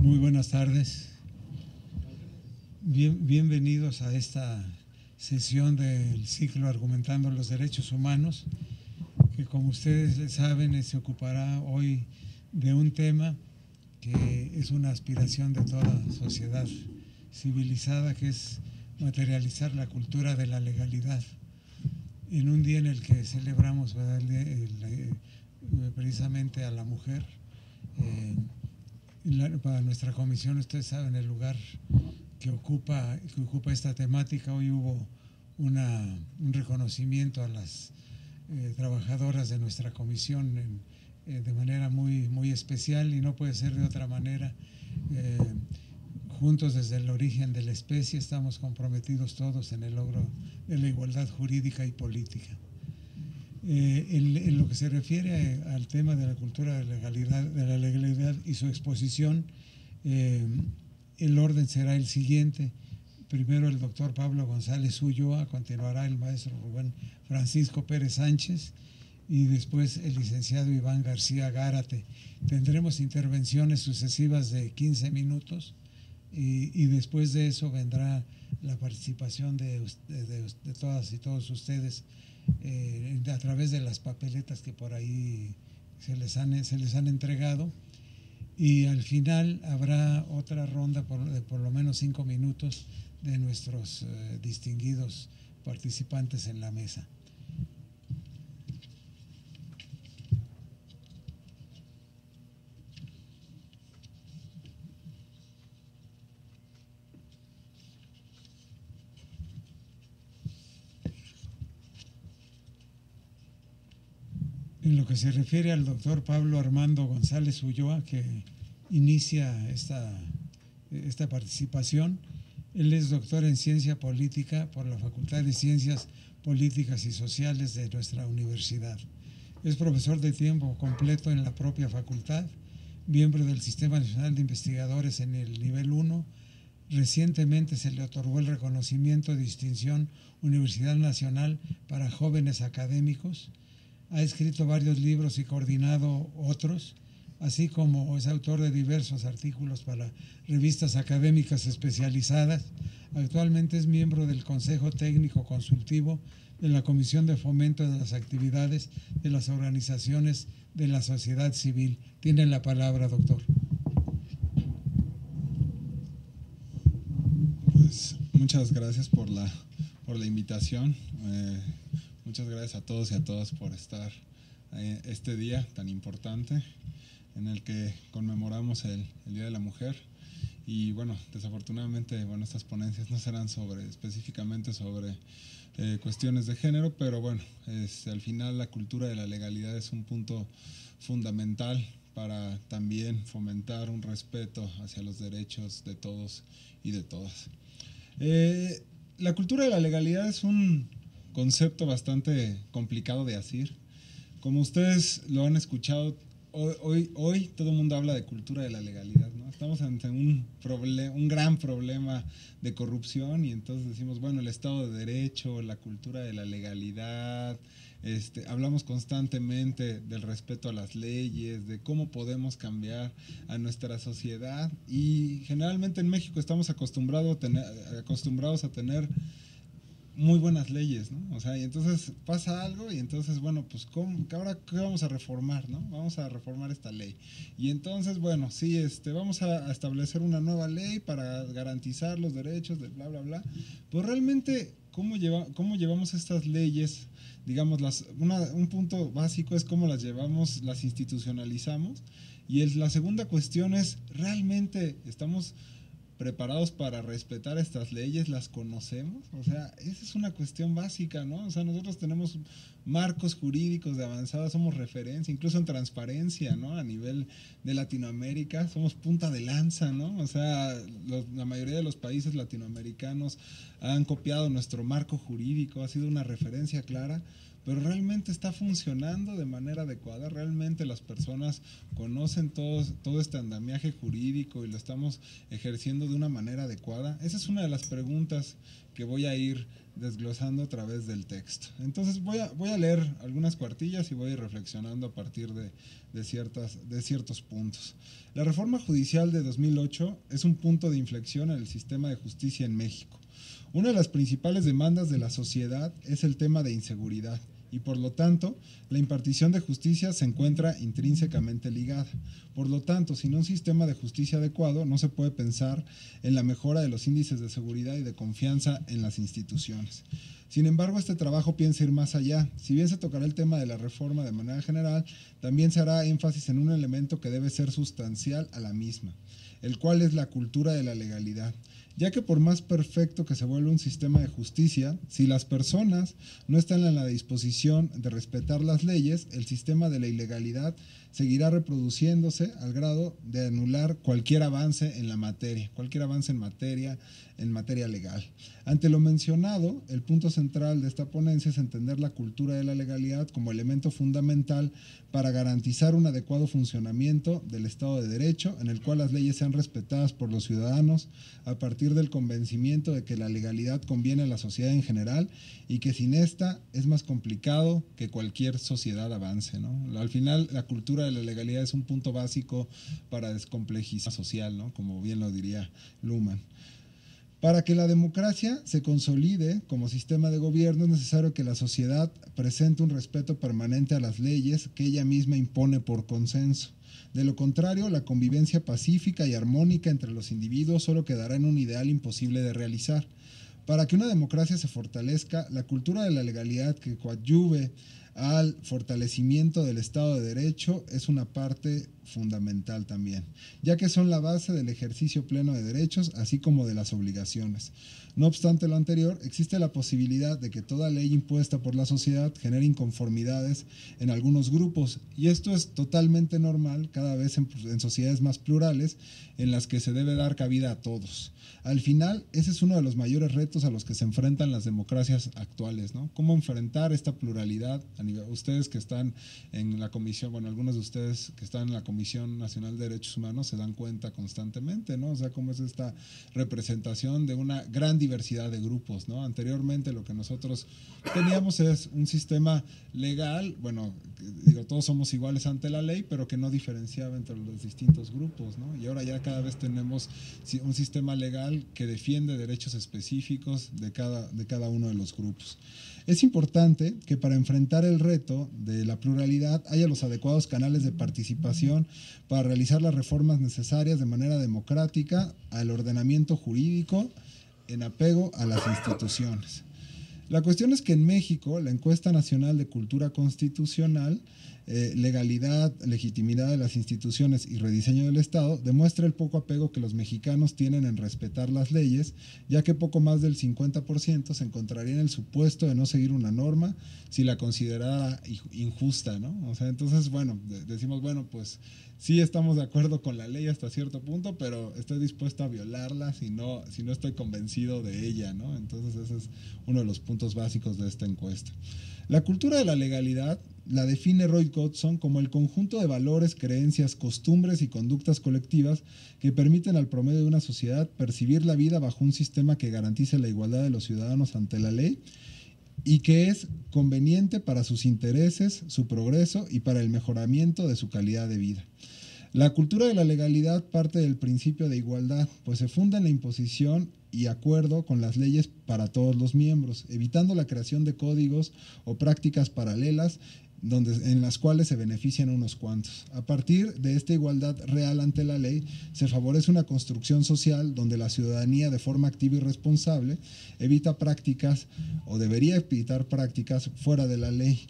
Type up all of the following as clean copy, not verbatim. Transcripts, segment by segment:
Muy buenas tardes. Bienvenidos a esta sesión del ciclo Argumentando los Derechos Humanos, que como ustedes saben se ocupará hoy de un tema que es una aspiración de toda sociedad civilizada, que es materializar la cultura de la legalidad. En un día en el que celebramos precisamente a la mujer, para nuestra comisión, ustedes saben el lugar que ocupa esta temática. Hoy hubo un reconocimiento a las trabajadoras de nuestra comisión de manera muy especial, y no puede ser de otra manera. Juntos desde el origen de la especie estamos comprometidos todos en el logro de la igualdad jurídica y política. En lo que se refiere al tema de la cultura de la legalidad y su exposición, el orden será el siguiente. Primero el doctor Pablo González Ulloa, continuará el maestro Rubén Francisco Pérez Sánchez y después el licenciado Iván García Gárate. Tendremos intervenciones sucesivas de 15 minutos y después de eso vendrá la participación de todas y todos ustedes a través de las papeletas que por ahí se les han entregado, y al final habrá otra ronda de por lo menos 5 minutos de nuestros distinguidos participantes en la mesa. En lo que se refiere al doctor Pablo Armando González Ulloa, que inicia esta participación, él es doctor en Ciencia Política por la Facultad de Ciencias Políticas y Sociales de nuestra universidad. Es profesor de tiempo completo en la propia facultad, miembro del Sistema Nacional de Investigadores en el nivel 1. Recientemente se le otorgó el reconocimiento de distinción Universidad Nacional para Jóvenes Académicos. Ha escrito varios libros y coordinado otros, así como es autor de diversos artículos para revistas académicas especializadas. Actualmente es miembro del Consejo Técnico Consultivo de la Comisión de Fomento de las Actividades de las Organizaciones de la Sociedad Civil. Tiene la palabra, doctor. Pues muchas gracias por la invitación. Muchas gracias a todos y a todas por estar este día tan importante en el que conmemoramos el Día de la Mujer. Y bueno, desafortunadamente, estas ponencias no serán específicamente sobre cuestiones de género, pero bueno, al final la cultura de la legalidad es un punto fundamental para también fomentar un respeto hacia los derechos de todos y de todas. La cultura de la legalidad es un concepto bastante complicado de asir. Como ustedes lo han escuchado, hoy todo el mundo habla de cultura de la legalidad, ¿no? Estamos ante un gran problema de corrupción, y entonces decimos, bueno, el Estado de Derecho, la cultura de la legalidad, hablamos constantemente del respeto a las leyes, de cómo podemos cambiar a nuestra sociedad, y generalmente en México estamos acostumbrados a tener muy buenas leyes, ¿no? O sea, y entonces pasa algo y entonces, bueno, pues ahora ¿qué vamos a reformar, no? Vamos a reformar esta ley. Y entonces, bueno, sí, vamos a establecer una nueva ley para garantizar los derechos de bla, bla, bla. Pues realmente, ¿cómo llevamos estas leyes? Digamos, un punto básico es cómo las llevamos, las institucionalizamos. Y la segunda cuestión es, ¿realmente estamos preparados para respetar estas leyes? ¿Las conocemos? O sea, esa es una cuestión básica, ¿no? O sea, nosotros tenemos marcos jurídicos de avanzada, somos referencia, incluso en transparencia, ¿no? A nivel de Latinoamérica, somos punta de lanza, ¿no? O sea, la mayoría de los países latinoamericanos han copiado nuestro marco jurídico, ha sido una referencia clara, pero realmente está funcionando de manera adecuada. Realmente las personas conocen todo este andamiaje jurídico y lo estamos ejerciendo de una manera adecuada. Esa es una de las preguntas que voy a ir desglosando a través del texto. Entonces voy a leer algunas cuartillas y voy a ir reflexionando a partir de ciertos puntos. La reforma judicial de 2008 es un punto de inflexión en el sistema de justicia en México. Una de las principales demandas de la sociedad es el tema de inseguridad y por lo tanto la impartición de justicia se encuentra intrínsecamente ligada. Por lo tanto, sin un sistema de justicia adecuado no se puede pensar en la mejora de los índices de seguridad y de confianza en las instituciones. Sin embargo, este trabajo piensa ir más allá. Si bien se tocará el tema de la reforma de manera general, también se hará énfasis en un elemento que debe ser sustancial a la misma, el cual es la cultura de la legalidad, ya que por más perfecto que se vuelva un sistema de justicia, si las personas no están en la disposición de respetar las leyes, el sistema de la ilegalidad seguirá reproduciéndose al grado de anular cualquier avance en la materia, cualquier avance en materia legal. Ante lo mencionado, el punto central de esta ponencia es entender la cultura de la legalidad como elemento fundamental para garantizar un adecuado funcionamiento del Estado de Derecho, en el cual las leyes sean respetadas por los ciudadanos a partir del convencimiento de que la legalidad conviene a la sociedad en general y que sin esta es más complicado que cualquier sociedad avance, ¿no? Al final, la cultura de la legalidad es un punto básico para descomplejizar social, ¿no? Como bien lo diría Luhmann. Para que la democracia se consolide como sistema de gobierno es necesario que la sociedad presente un respeto permanente a las leyes que ella misma impone por consenso. De lo contrario, la convivencia pacífica y armónica entre los individuos solo quedará en un ideal imposible de realizar. Para que una democracia se fortalezca, la cultura de la legalidad que coadyuve al fortalecimiento del Estado de Derecho es una parte fundamental también, ya que son la base del ejercicio pleno de derechos, así como de las obligaciones. No obstante lo anterior, existe la posibilidad de que toda ley impuesta por la sociedad genere inconformidades en algunos grupos, y esto es totalmente normal cada vez en sociedades más plurales en las que se debe dar cabida a todos. Al final, ese es uno de los mayores retos a los que se enfrentan las democracias actuales, ¿no? Cómo enfrentar esta pluralidad a nivel, ustedes que están en la comisión, bueno, algunos de ustedes que están en la Comisión Nacional de Derechos Humanos se dan cuenta constantemente, ¿no? O sea, cómo es esta representación de una gran diversidad de grupos, ¿no? Anteriormente lo que nosotros teníamos es un sistema legal, bueno, digo, todos somos iguales ante la ley, pero que no diferenciaba entre los distintos grupos, ¿no? Y ahora ya cada vez tenemos un sistema legal que defiende derechos específicos de cada uno de los grupos. Es importante que para enfrentar el reto de la pluralidad haya los adecuados canales de participación para realizar las reformas necesarias de manera democrática al ordenamiento jurídico en apego a las instituciones. La cuestión es que en México, la encuesta nacional de cultura constitucional, legalidad, legitimidad de las instituciones y rediseño del Estado demuestra el poco apego que los mexicanos tienen en respetar las leyes, ya que poco más del 50% se encontraría en el supuesto de no seguir una norma si la considerara injusta, ¿no? O sea, entonces, bueno, decimos, bueno, pues sí estamos de acuerdo con la ley hasta cierto punto, pero estoy dispuesto a violarla si no estoy convencido de ella, ¿no? Entonces ese es uno de los puntos básicos de esta encuesta. La cultura de la legalidad la define Roy Godson como el conjunto de valores, creencias, costumbres y conductas colectivas que permiten al promedio de una sociedad percibir la vida bajo un sistema que garantice la igualdad de los ciudadanos ante la ley y que es conveniente para sus intereses, su progreso y para el mejoramiento de su calidad de vida. La cultura de la legalidad parte del principio de igualdad, pues se funda en la imposición y acuerdo con las leyes para todos los miembros, evitando la creación de códigos o prácticas paralelas en las cuales se benefician unos cuantos. A partir de esta igualdad real ante la ley, se favorece una construcción social donde la ciudadanía, de forma activa y responsable, evita prácticas o debería evitar prácticas fuera de la ley,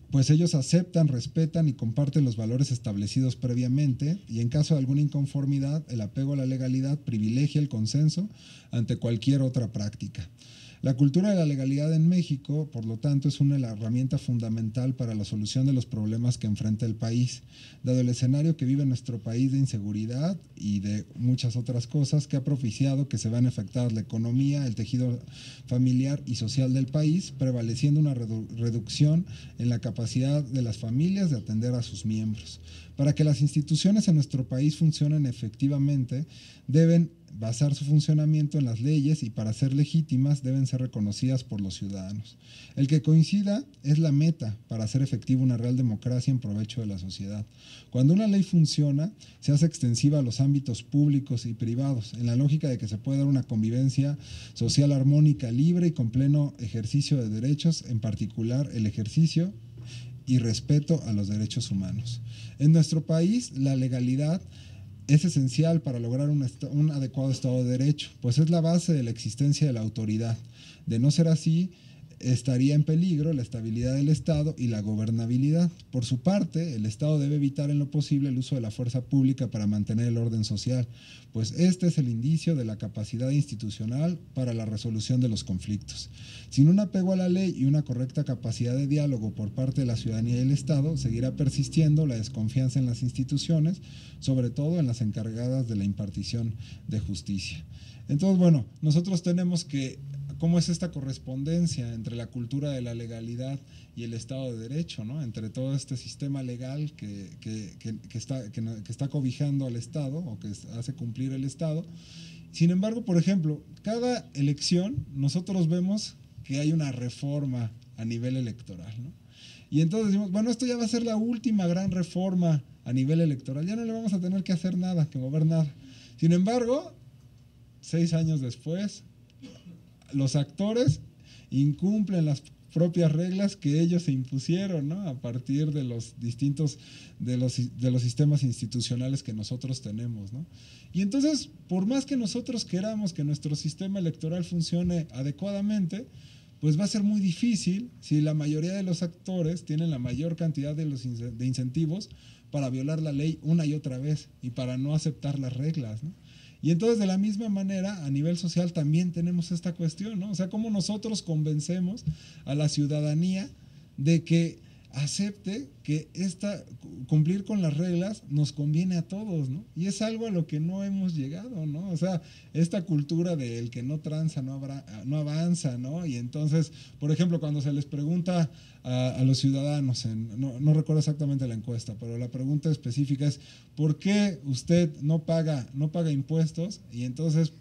pues ellos aceptan, respetan y comparten los valores establecidos previamente y en caso de alguna inconformidad, el apego a la legalidad privilegia el consenso ante cualquier otra práctica. La cultura de la legalidad en México, por lo tanto, es una herramienta fundamental para la solución de los problemas que enfrenta el país, dado el escenario que vive nuestro país de inseguridad y de muchas otras cosas que ha propiciado que se vean afectadas la economía, el tejido familiar y social del país, prevaleciendo una reducción en la capacidad de las familias de atender a sus miembros. Para que las instituciones en nuestro país funcionen efectivamente, deben basar su funcionamiento en las leyes y para ser legítimas deben ser reconocidas por los ciudadanos. El que coincida es la meta para hacer efectiva una real democracia en provecho de la sociedad. Cuando una ley funciona, se hace extensiva a los ámbitos públicos y privados, en la lógica de que se puede dar una convivencia social armónica, libre y con pleno ejercicio de derechos, en particular el ejercicio y respeto a los derechos humanos. En nuestro país, la legalidad es esencial para lograr un adecuado Estado de Derecho, pues es la base de la existencia de la autoridad. De no ser así, estaría en peligro la estabilidad del Estado y la gobernabilidad. Por su parte, el Estado debe evitar en lo posible el uso de la fuerza pública para mantener el orden social, pues este es el indicio de la capacidad institucional para la resolución de los conflictos. Sin un apego a la ley y una correcta capacidad de diálogo por parte de la ciudadanía y el Estado, seguirá persistiendo la desconfianza en las instituciones, sobre todo en las encargadas de la impartición de justicia. Entonces, bueno, nosotros tenemos que cómo es esta correspondencia entre la cultura de la legalidad y el Estado de Derecho, ¿no? Entre todo este sistema legal que está cobijando al Estado o que hace cumplir el Estado. Sin embargo, por ejemplo, cada elección nosotros vemos que hay una reforma a nivel electoral, ¿no? Y entonces decimos, bueno, esto ya va a ser la última gran reforma a nivel electoral, ya no le vamos a tener que hacer nada, que mover nada. Sin embargo, 6 años después, los actores incumplen las propias reglas que ellos se impusieron, ¿no? A partir de los distintos, de los sistemas institucionales que nosotros tenemos, ¿no? Y entonces, por más que nosotros queramos que nuestro sistema electoral funcione adecuadamente, pues va a ser muy difícil si la mayoría de los actores tienen la mayor cantidad de incentivos para violar la ley una y otra vez y para no aceptar las reglas, ¿no? Y entonces, de la misma manera, a nivel social también tenemos esta cuestión, ¿no? O sea, cómo nosotros convencemos a la ciudadanía de que acepte que cumplir con las reglas nos conviene a todos, ¿no? Y es algo a lo que no hemos llegado, ¿no? O sea, esta cultura de el que no tranza no avanza, ¿no? Y entonces, por ejemplo, cuando se les pregunta a los ciudadanos, no recuerdo exactamente la encuesta, pero la pregunta específica es, ¿por qué usted no paga impuestos? Y entonces,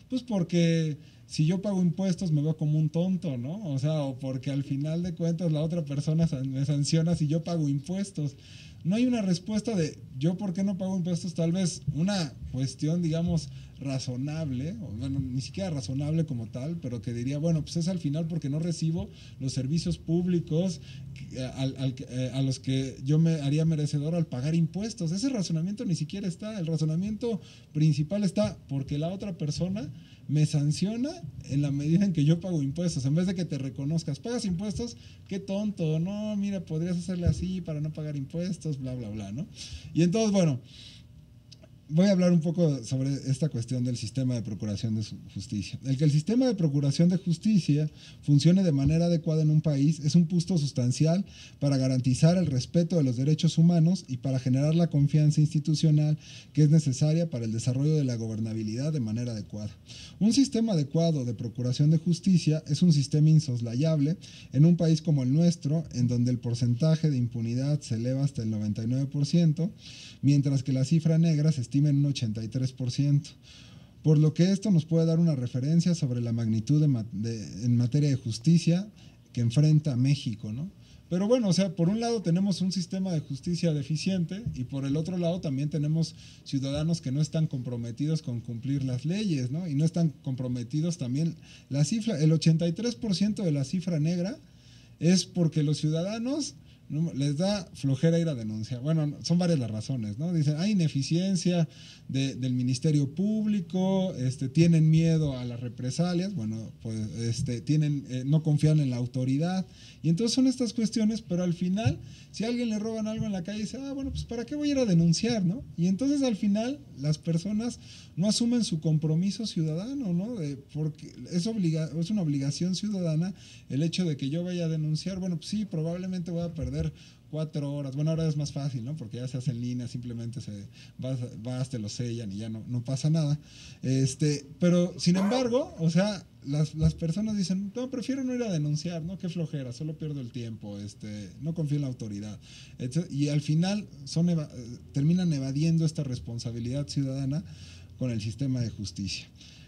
pues porque si yo pago impuestos me veo como un tonto, ¿no? O sea, o porque al final de cuentas la otra persona me sanciona si yo pago impuestos. No hay una respuesta de yo por qué no pago impuestos, tal vez una cuestión, digamos, razonable, o bueno, ni siquiera razonable como tal, pero que diría, bueno, pues es al final porque no recibo los servicios públicos a los que yo me haría merecedor al pagar impuestos. Ese razonamiento ni siquiera está. El razonamiento principal está porque la otra persona me sanciona en la medida en que yo pago impuestos, en vez de que te reconozcas, pagas impuestos, qué tonto, no, mira, podrías hacerle así para no pagar impuestos, bla, bla, bla, ¿no? Y entonces, bueno, voy a hablar un poco sobre esta cuestión del sistema de procuración de justicia. El que el sistema de procuración de justicia funcione de manera adecuada en un país es un punto sustancial para garantizar el respeto de los derechos humanos y para generar la confianza institucional que es necesaria para el desarrollo de la gobernabilidad de manera adecuada. Un sistema adecuado de procuración de justicia es un sistema insoslayable en un país como el nuestro, en donde el porcentaje de impunidad se eleva hasta el 99%, mientras que la cifra negra se estima en un 83%. Por lo que esto nos puede dar una referencia sobre la magnitud en materia de justicia que enfrenta México, ¿no? Pero bueno, o sea, por un lado tenemos un sistema de justicia deficiente y por el otro lado también tenemos ciudadanos que no están comprometidos con cumplir las leyes, ¿no? Y no están comprometidos también. El 83% de la cifra negra es porque los ciudadanos les da flojera ir a denunciar. Bueno, son varias las razones, ¿no? Dicen, hay ineficiencia del Ministerio Público, tienen miedo a las represalias, bueno, pues no confían en la autoridad. Y entonces son estas cuestiones, pero al final, si a alguien le roban algo en la calle, dice, bueno, pues ¿para qué voy a ir a denunciar, no? Y entonces al final las personas no asumen su compromiso ciudadano, ¿no? Porque es una obligación ciudadana el hecho de que yo vaya a denunciar. Bueno, pues sí, probablemente voy a perder 4 horas. Bueno, ahora es más fácil, ¿no? Porque ya se hace en línea, simplemente vas, te lo sellan y ya no pasa nada. Pero sin embargo, o sea, las personas dicen, no, prefiero no ir a denunciar, ¿no? Qué flojera, solo pierdo el tiempo, no confío en la autoridad. Y al final terminan evadiendo esta responsabilidad ciudadana con el sistema de justicia.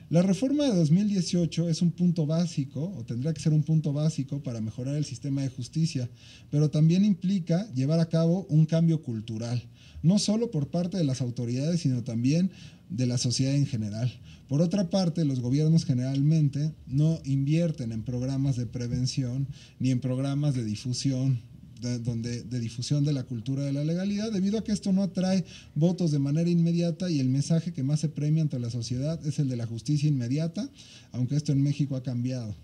La reforma de 2018 es un punto básico, o tendría que ser un punto básico para mejorar el sistema de justicia, pero también implica llevar a cabo un cambio cultural, no solo por parte de las autoridades, sino también de la sociedad en general. Por otra parte, los gobiernos generalmente no invierten en programas de prevención ni en programas de difusión de difusión de la cultura de la legalidad, debido a que esto no atrae votos de manera inmediata y el mensaje que más se premia ante la sociedad es el de la justicia inmediata, aunque esto en México ha cambiado.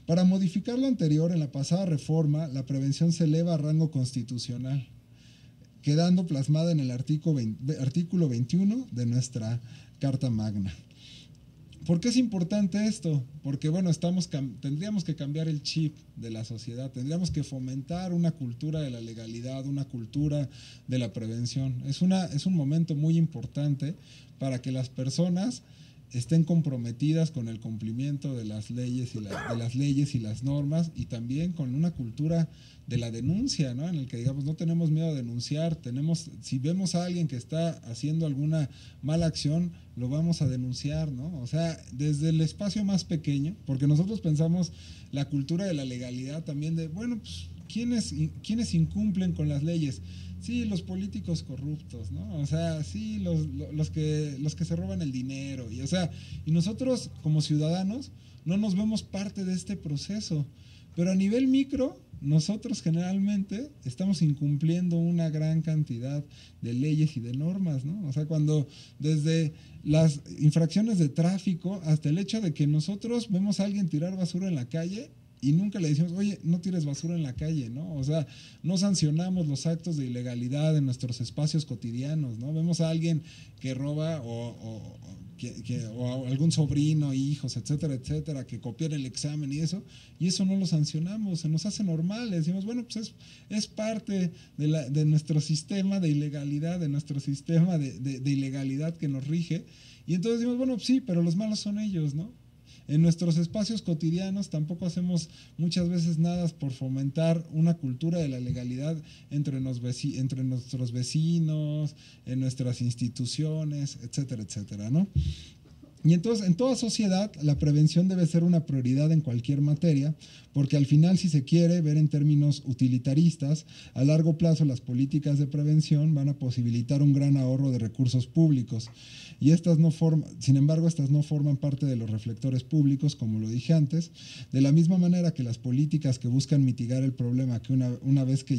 Para modificar lo anterior, en la pasada reforma, la prevención se eleva a rango constitucional, quedando plasmada en el artículo 21 de nuestra Carta Magna. ¿Por qué es importante esto? Porque, bueno, tendríamos que cambiar el chip de la sociedad, tendríamos que fomentar una cultura de la legalidad, una cultura de la prevención. Es un momento muy importante para que las personas estén comprometidas con el cumplimiento de las leyes y las normas, y también con una cultura de la denuncia, ¿no? En el que, digamos, no tenemos miedo a denunciar, si vemos a alguien que está haciendo alguna mala acción, lo vamos a denunciar, ¿no? O sea, desde el espacio más pequeño, porque nosotros pensamos la cultura de la legalidad también de, bueno, pues, ¿quiénes incumplen con las leyes? Sí, los políticos corruptos, ¿no? O sea, sí, los que se roban el dinero. Y nosotros como ciudadanos no nos vemos parte de este proceso. Pero a nivel micro, nosotros generalmente estamos incumpliendo una gran cantidad de leyes y de normas, ¿no? O sea, cuando desde las infracciones de tráfico hasta el hecho de que nosotros vemos a alguien tirar basura en la calle y nunca le decimos, oye, no tires basura en la calle, ¿no? O sea, no sancionamos los actos de ilegalidad en nuestros espacios cotidianos, ¿no? Vemos a alguien que roba o algún sobrino, hijos, etcétera, etcétera, que copian el examen y eso no lo sancionamos, se nos hace normal, le decimos, bueno, pues es parte de nuestro sistema de ilegalidad, de nuestro sistema de ilegalidad que nos rige, y entonces decimos, bueno, sí, pero los malos son ellos, ¿no? En nuestros espacios cotidianos tampoco hacemos muchas veces nada por fomentar una cultura de la legalidad entre nuestros vecinos, en nuestras instituciones, etcétera, etcétera, ¿no? Y entonces, en toda sociedad, la prevención debe ser una prioridad en cualquier materia, porque al final, si se quiere ver en términos utilitaristas, a largo plazo las políticas de prevención van a posibilitar un gran ahorro de recursos públicos. Y sin embargo, estas no forman parte de los reflectores públicos, como lo dije antes, de la misma manera que las políticas que buscan mitigar el problema una vez que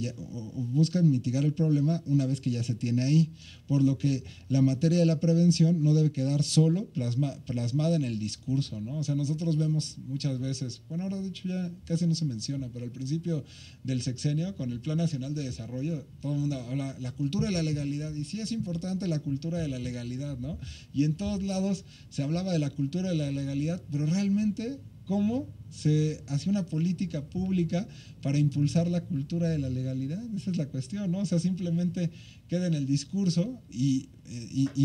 ya se tiene ahí, por lo que la materia de la prevención no debe quedar solo plasmada en el discurso, ¿no? O sea, nosotros vemos muchas veces, bueno, ahora de hecho ya casi no se menciona, pero al principio del sexenio, con el Plan Nacional de Desarrollo, todo el mundo habla la cultura de la legalidad, y sí es importante la cultura de la legalidad, ¿no? Y en todos lados se hablaba de la cultura de la legalidad, pero realmente, ¿cómo se hacía una política pública para impulsar la cultura de la legalidad? Esa es la cuestión, ¿no? O sea, simplemente queda en el discurso y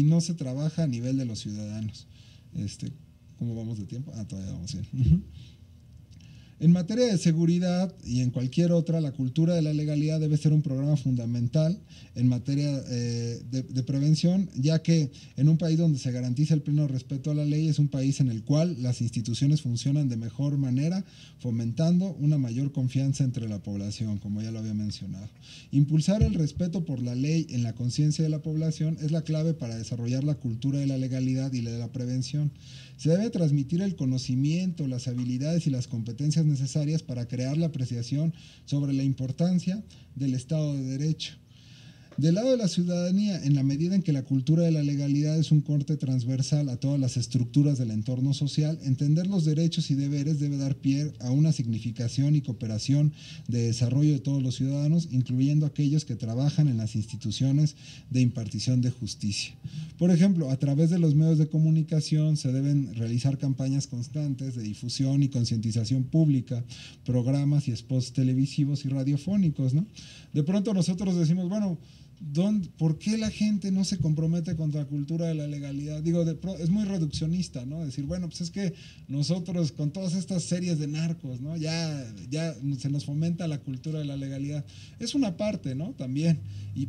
no se trabaja a nivel de los ciudadanos. ¿Cómo vamos de tiempo? Todavía vamos bien. En materia de seguridad y en cualquier otra, la cultura de la legalidad debe ser un programa fundamental en materia de prevención, ya que en un país donde se garantiza el pleno respeto a la ley es un país en el cual las instituciones funcionan de mejor manera, fomentando una mayor confianza entre la población, como ya lo había mencionado. Impulsar el respeto por la ley en la conciencia de la población es la clave para desarrollar la cultura de la legalidad y la de la prevención. Se debe transmitir el conocimiento, las habilidades y las competencias necesarias para crear la apreciación sobre la importancia del Estado de Derecho. Del lado de la ciudadanía, en la medida en que la cultura de la legalidad es un corte transversal a todas las estructuras del entorno social, entender los derechos y deberes debe dar pie a una significación y cooperación de desarrollo de todos los ciudadanos, incluyendo aquellos que trabajan en las instituciones de impartición de justicia. Por ejemplo, a través de los medios de comunicación se deben realizar campañas constantes de difusión y concientización pública, programas y spots televisivos y radiofónicos, ¿no? De pronto nosotros decimos, bueno, ¿Por qué la gente no se compromete contra la cultura de la legalidad? Digo, es muy reduccionista, ¿no? Decir, bueno, pues es que nosotros con todas estas series de narcos, ¿no? Ya se nos fomenta la cultura de la legalidad. Es una parte, ¿no? También,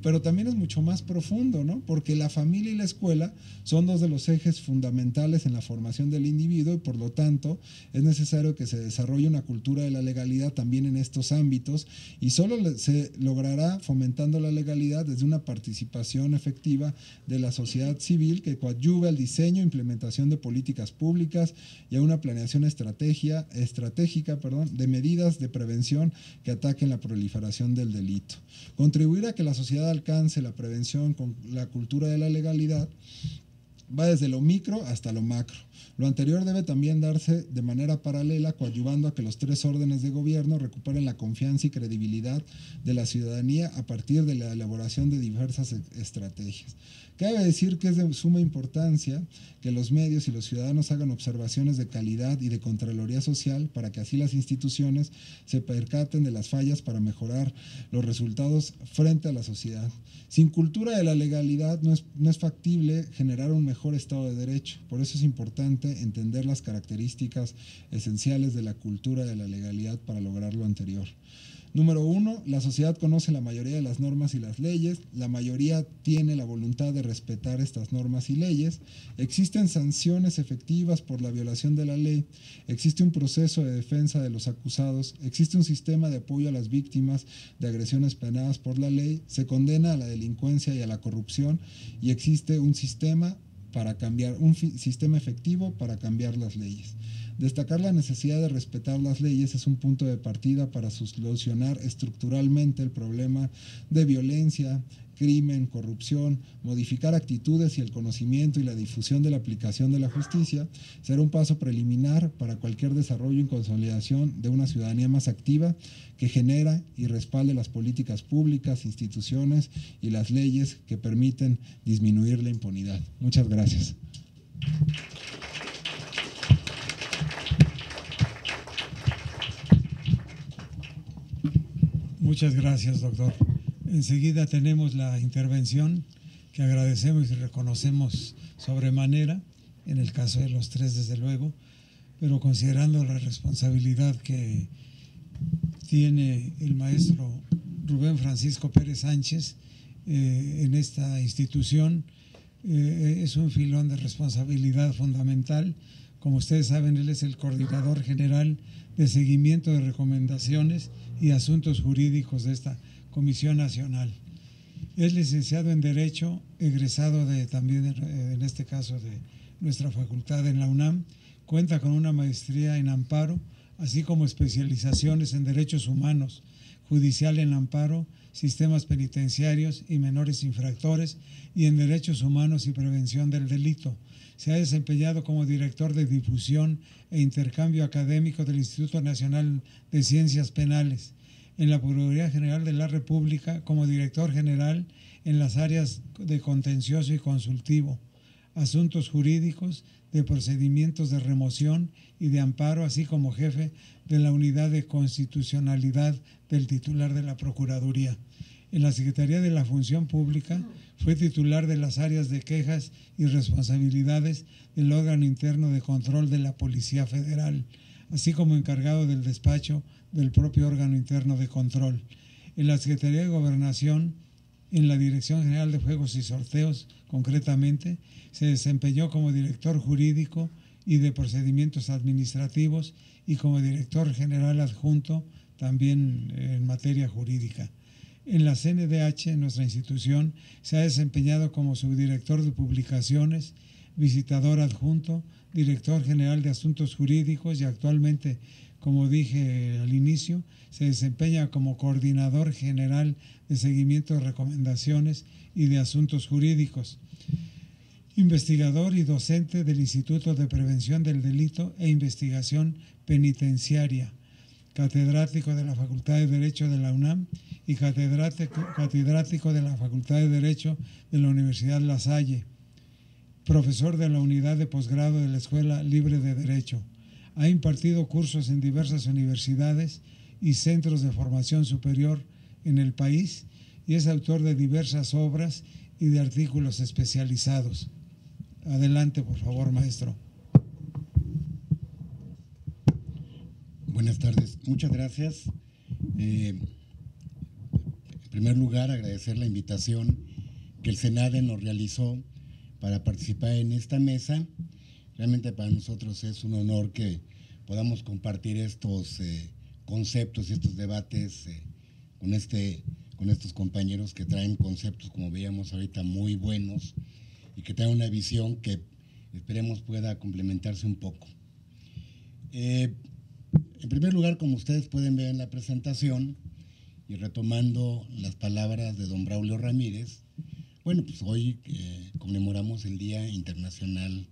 pero también es mucho más profundo, ¿no? Porque la familia y la escuela son dos de los ejes fundamentales en la formación del individuo y por lo tanto es necesario que se desarrolle una cultura de la legalidad también en estos ámbitos y solo se logrará fomentando la legalidad desde una participación efectiva de la sociedad civil que coadyuve al diseño e implementación de políticas públicas y a una planeación estratégica de medidas de prevención que ataquen la proliferación del delito. Contribuir a que la sociedad alcance la prevención con la cultura de la legalidad va desde lo micro hasta lo macro. Lo anterior debe también darse de manera paralela, coadyuvando a que los tres órdenes de gobierno recuperen la confianza y credibilidad de la ciudadanía a partir de la elaboración de diversas estrategias. Cabe decir que es de suma importancia que los medios y los ciudadanos hagan observaciones de calidad y de Contraloría Social para que así las instituciones se percaten de las fallas para mejorar los resultados frente a la sociedad. Sin cultura de la legalidad no es factible generar un mejor Estado de Derecho. Por eso es importante entender las características esenciales de la cultura de la legalidad para lograr lo anterior. Número 1, la sociedad conoce la mayoría de las normas y las leyes, la mayoría tiene la voluntad de respetar estas normas y leyes, existen sanciones efectivas por la violación de la ley, existe un proceso de defensa de los acusados, existe un sistema de apoyo a las víctimas de agresiones penadas por la ley, se condena a la delincuencia y a la corrupción y existe un sistema efectivo para cambiar las leyes. Destacar la necesidad de respetar las leyes es un punto de partida para solucionar estructuralmente el problema de violencia, crimen, corrupción, modificar actitudes y el conocimiento y la difusión de la aplicación de la justicia será un paso preliminar para cualquier desarrollo y consolidación de una ciudadanía más activa que genera y respalde las políticas públicas, instituciones y las leyes que permiten disminuir la impunidad. Muchas gracias. Muchas gracias, doctor. Enseguida tenemos la intervención que agradecemos y reconocemos sobremanera, en el caso de los tres, desde luego, pero considerando la responsabilidad que tiene el maestro Rubén Francisco Pérez Sánchez en esta institución, es un filón de responsabilidad fundamental. Como ustedes saben, él es el coordinador general de seguimiento de recomendaciones y asuntos jurídicos de esta Comisión Nacional. Es licenciado en Derecho, egresado también en este caso de nuestra facultad en la UNAM, cuenta con una maestría en amparo, así como especializaciones en derechos humanos, judicial en amparo, sistemas penitenciarios y menores infractores y en derechos humanos y prevención del delito. Se ha desempeñado como director de difusión e intercambio académico del Instituto Nacional de Ciencias Penales, en la Procuraduría General de la República como director general en las áreas de contencioso y consultivo, asuntos jurídicos, de procedimientos de remoción y de amparo, así como jefe de la unidad de constitucionalidad del titular de la Procuraduría. En la Secretaría de la Función Pública fue titular de las áreas de quejas y responsabilidades del órgano interno de control de la Policía Federal, así como encargado del despacho del propio órgano interno de control. En la Secretaría de Gobernación, en la Dirección General de Juegos y Sorteos, concretamente, se desempeñó como director jurídico y de procedimientos administrativos y como director general adjunto también en materia jurídica. En la CNDH, en nuestra institución, se ha desempeñado como subdirector de publicaciones, visitador adjunto, director general de asuntos jurídicos y actualmente, como dije al inicio, se desempeña como coordinador general de seguimiento de recomendaciones y de asuntos jurídicos, investigador y docente del Instituto de Prevención del Delito e Investigación Penitenciaria, catedrático de la Facultad de Derecho de la UNAM y catedrático de la Facultad de Derecho de la Universidad La Salle, profesor de la Unidad de Posgrado de la Escuela Libre de Derecho. Ha impartido cursos en diversas universidades y centros de formación superior en el país y es autor de diversas obras y de artículos especializados. Adelante, por favor, maestro. Buenas tardes, muchas gracias. En primer lugar, agradecer la invitación que el SENADE nos realizó para participar en esta mesa. Realmente para nosotros es un honor que podamos compartir estos conceptos y estos debates con estos compañeros que traen conceptos, como veíamos ahorita, muy buenos y que traen una visión que esperemos pueda complementarse un poco. En primer lugar, como ustedes pueden ver en la presentación, y retomando las palabras de don Braulio Ramírez, bueno, pues hoy conmemoramos el Día Internacional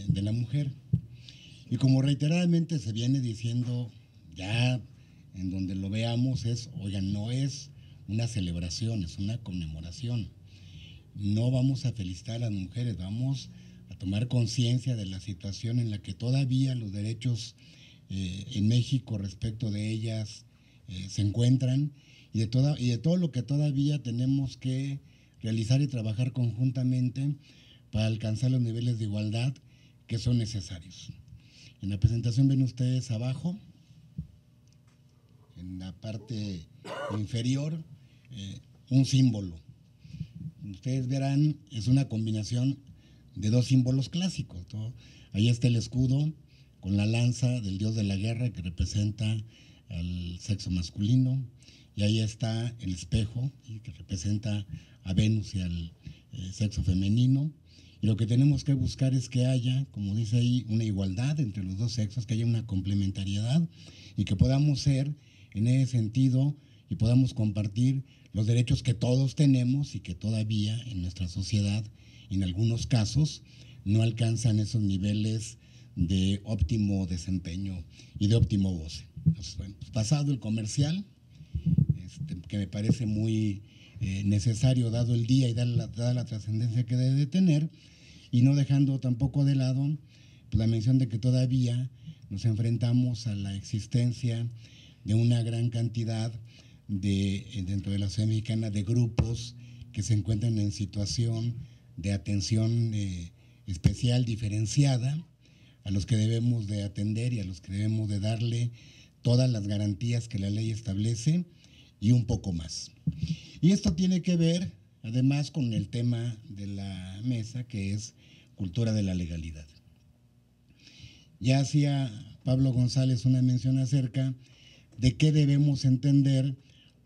de la Mujer. Y como reiteradamente se viene diciendo, ya en donde lo veamos oigan, no es una celebración, es una conmemoración. No vamos a felicitar a las mujeres, vamos a tomar conciencia de la situación en la que todavía los derechos en México respecto de ellas se encuentran y de todo lo que todavía tenemos que realizar y trabajar conjuntamente para alcanzar los niveles de igualdad que son necesarios. En la presentación ven ustedes abajo, en la parte inferior, un símbolo. Ustedes verán, es una combinación de dos símbolos clásicos, ¿no? Ahí está el escudo con la lanza del dios de la guerra que representa al sexo masculino, y ahí está el espejo que representa a Venus y al sexo femenino. Y lo que tenemos que buscar es que haya, como dice ahí, una igualdad entre los dos sexos, que haya una complementariedad y que podamos ser en ese sentido y podamos compartir los derechos que todos tenemos y que todavía en nuestra sociedad, en algunos casos, no alcanzan esos niveles de óptimo desempeño y de óptimo goce. Entonces, bueno, pues pasado el comercial, que me parece muy necesario dado el día y dada la trascendencia que debe de tener, y no dejando tampoco de lado pues, la mención de que todavía nos enfrentamos a la existencia de una gran cantidad dentro de la sociedad mexicana de grupos que se encuentran en situación de atención especial, diferenciada, a los que debemos de atender y a los que debemos de darle todas las garantías que la ley establece y un poco más. Y esto tiene que ver, además, con el tema de la mesa, que es cultura de la legalidad. Ya hacía Pablo González una mención acerca de qué debemos entender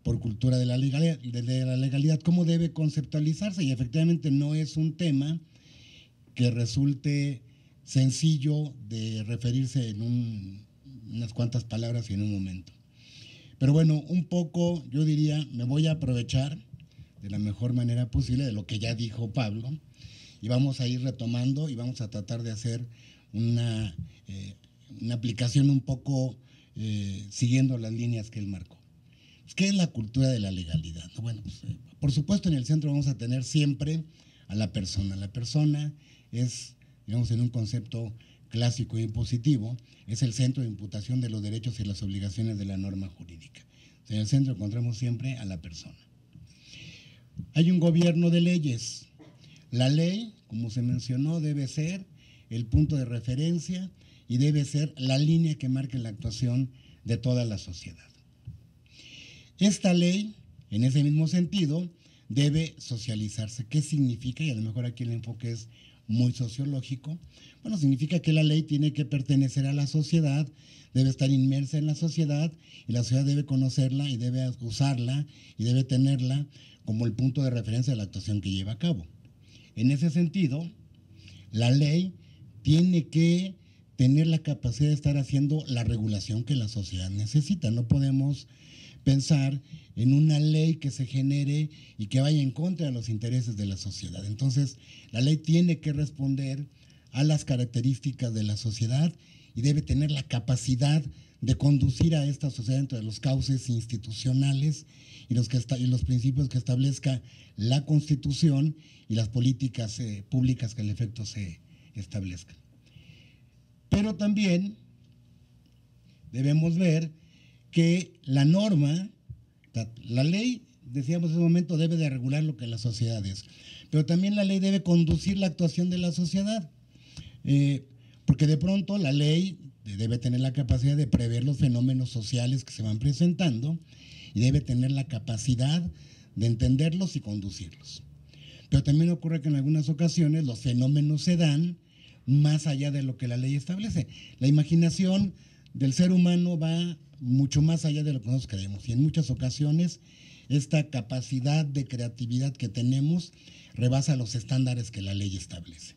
por cultura de la legalidad, cómo debe conceptualizarse, y efectivamente no es un tema que resulte sencillo de referirse en unas cuantas palabras y en un momento. Pero bueno, un poco, yo diría, me voy a aprovechar de la mejor manera posible de lo que ya dijo Pablo, y vamos a ir retomando y vamos a tratar de hacer una aplicación un poco siguiendo las líneas que él marcó. ¿Qué es la cultura de la legalidad? Bueno, pues, por supuesto, en el centro vamos a tener siempre a la persona. La persona es, digamos, en un concepto clásico y positivo, es el centro de imputación de los derechos y las obligaciones de la norma jurídica. En el centro encontramos siempre a la persona. Hay un gobierno de leyes. La ley, como se mencionó, debe ser el punto de referencia y debe ser la línea que marque la actuación de toda la sociedad. Esta ley, en ese mismo sentido, debe socializarse. ¿Qué significa? Y a lo mejor aquí el enfoque es muy sociológico. Bueno, significa que la ley tiene que pertenecer a la sociedad, debe estar inmersa en la sociedad y la sociedad debe conocerla y debe usarla y debe tenerla como el punto de referencia de la actuación que lleva a cabo. En ese sentido, la ley tiene que tener la capacidad de estar haciendo la regulación que la sociedad necesita. No podemos pensar en una ley que se genere y que vaya en contra de los intereses de la sociedad. Entonces, la ley tiene que responder a las características de la sociedad y debe tener la capacidad de conducir a esta sociedad dentro de los cauces institucionales y los principios que establezca la Constitución y las políticas públicas que al efecto se establezcan. Pero también debemos ver que la norma, la ley decíamos en ese momento, debe de regular lo que la sociedad es. Pero también la ley debe conducir la actuación de la sociedad. Porque de pronto la ley debe tener la capacidad de prever los fenómenos sociales que se van presentando y debe tener la capacidad de entenderlos y conducirlos. Pero también ocurre que en algunas ocasiones los fenómenos se dan más allá de lo que la ley establece. La imaginación del ser humano va mucho más allá de lo que nosotros creemos, y en muchas ocasiones esta capacidad de creatividad que tenemos rebasa los estándares que la ley establece.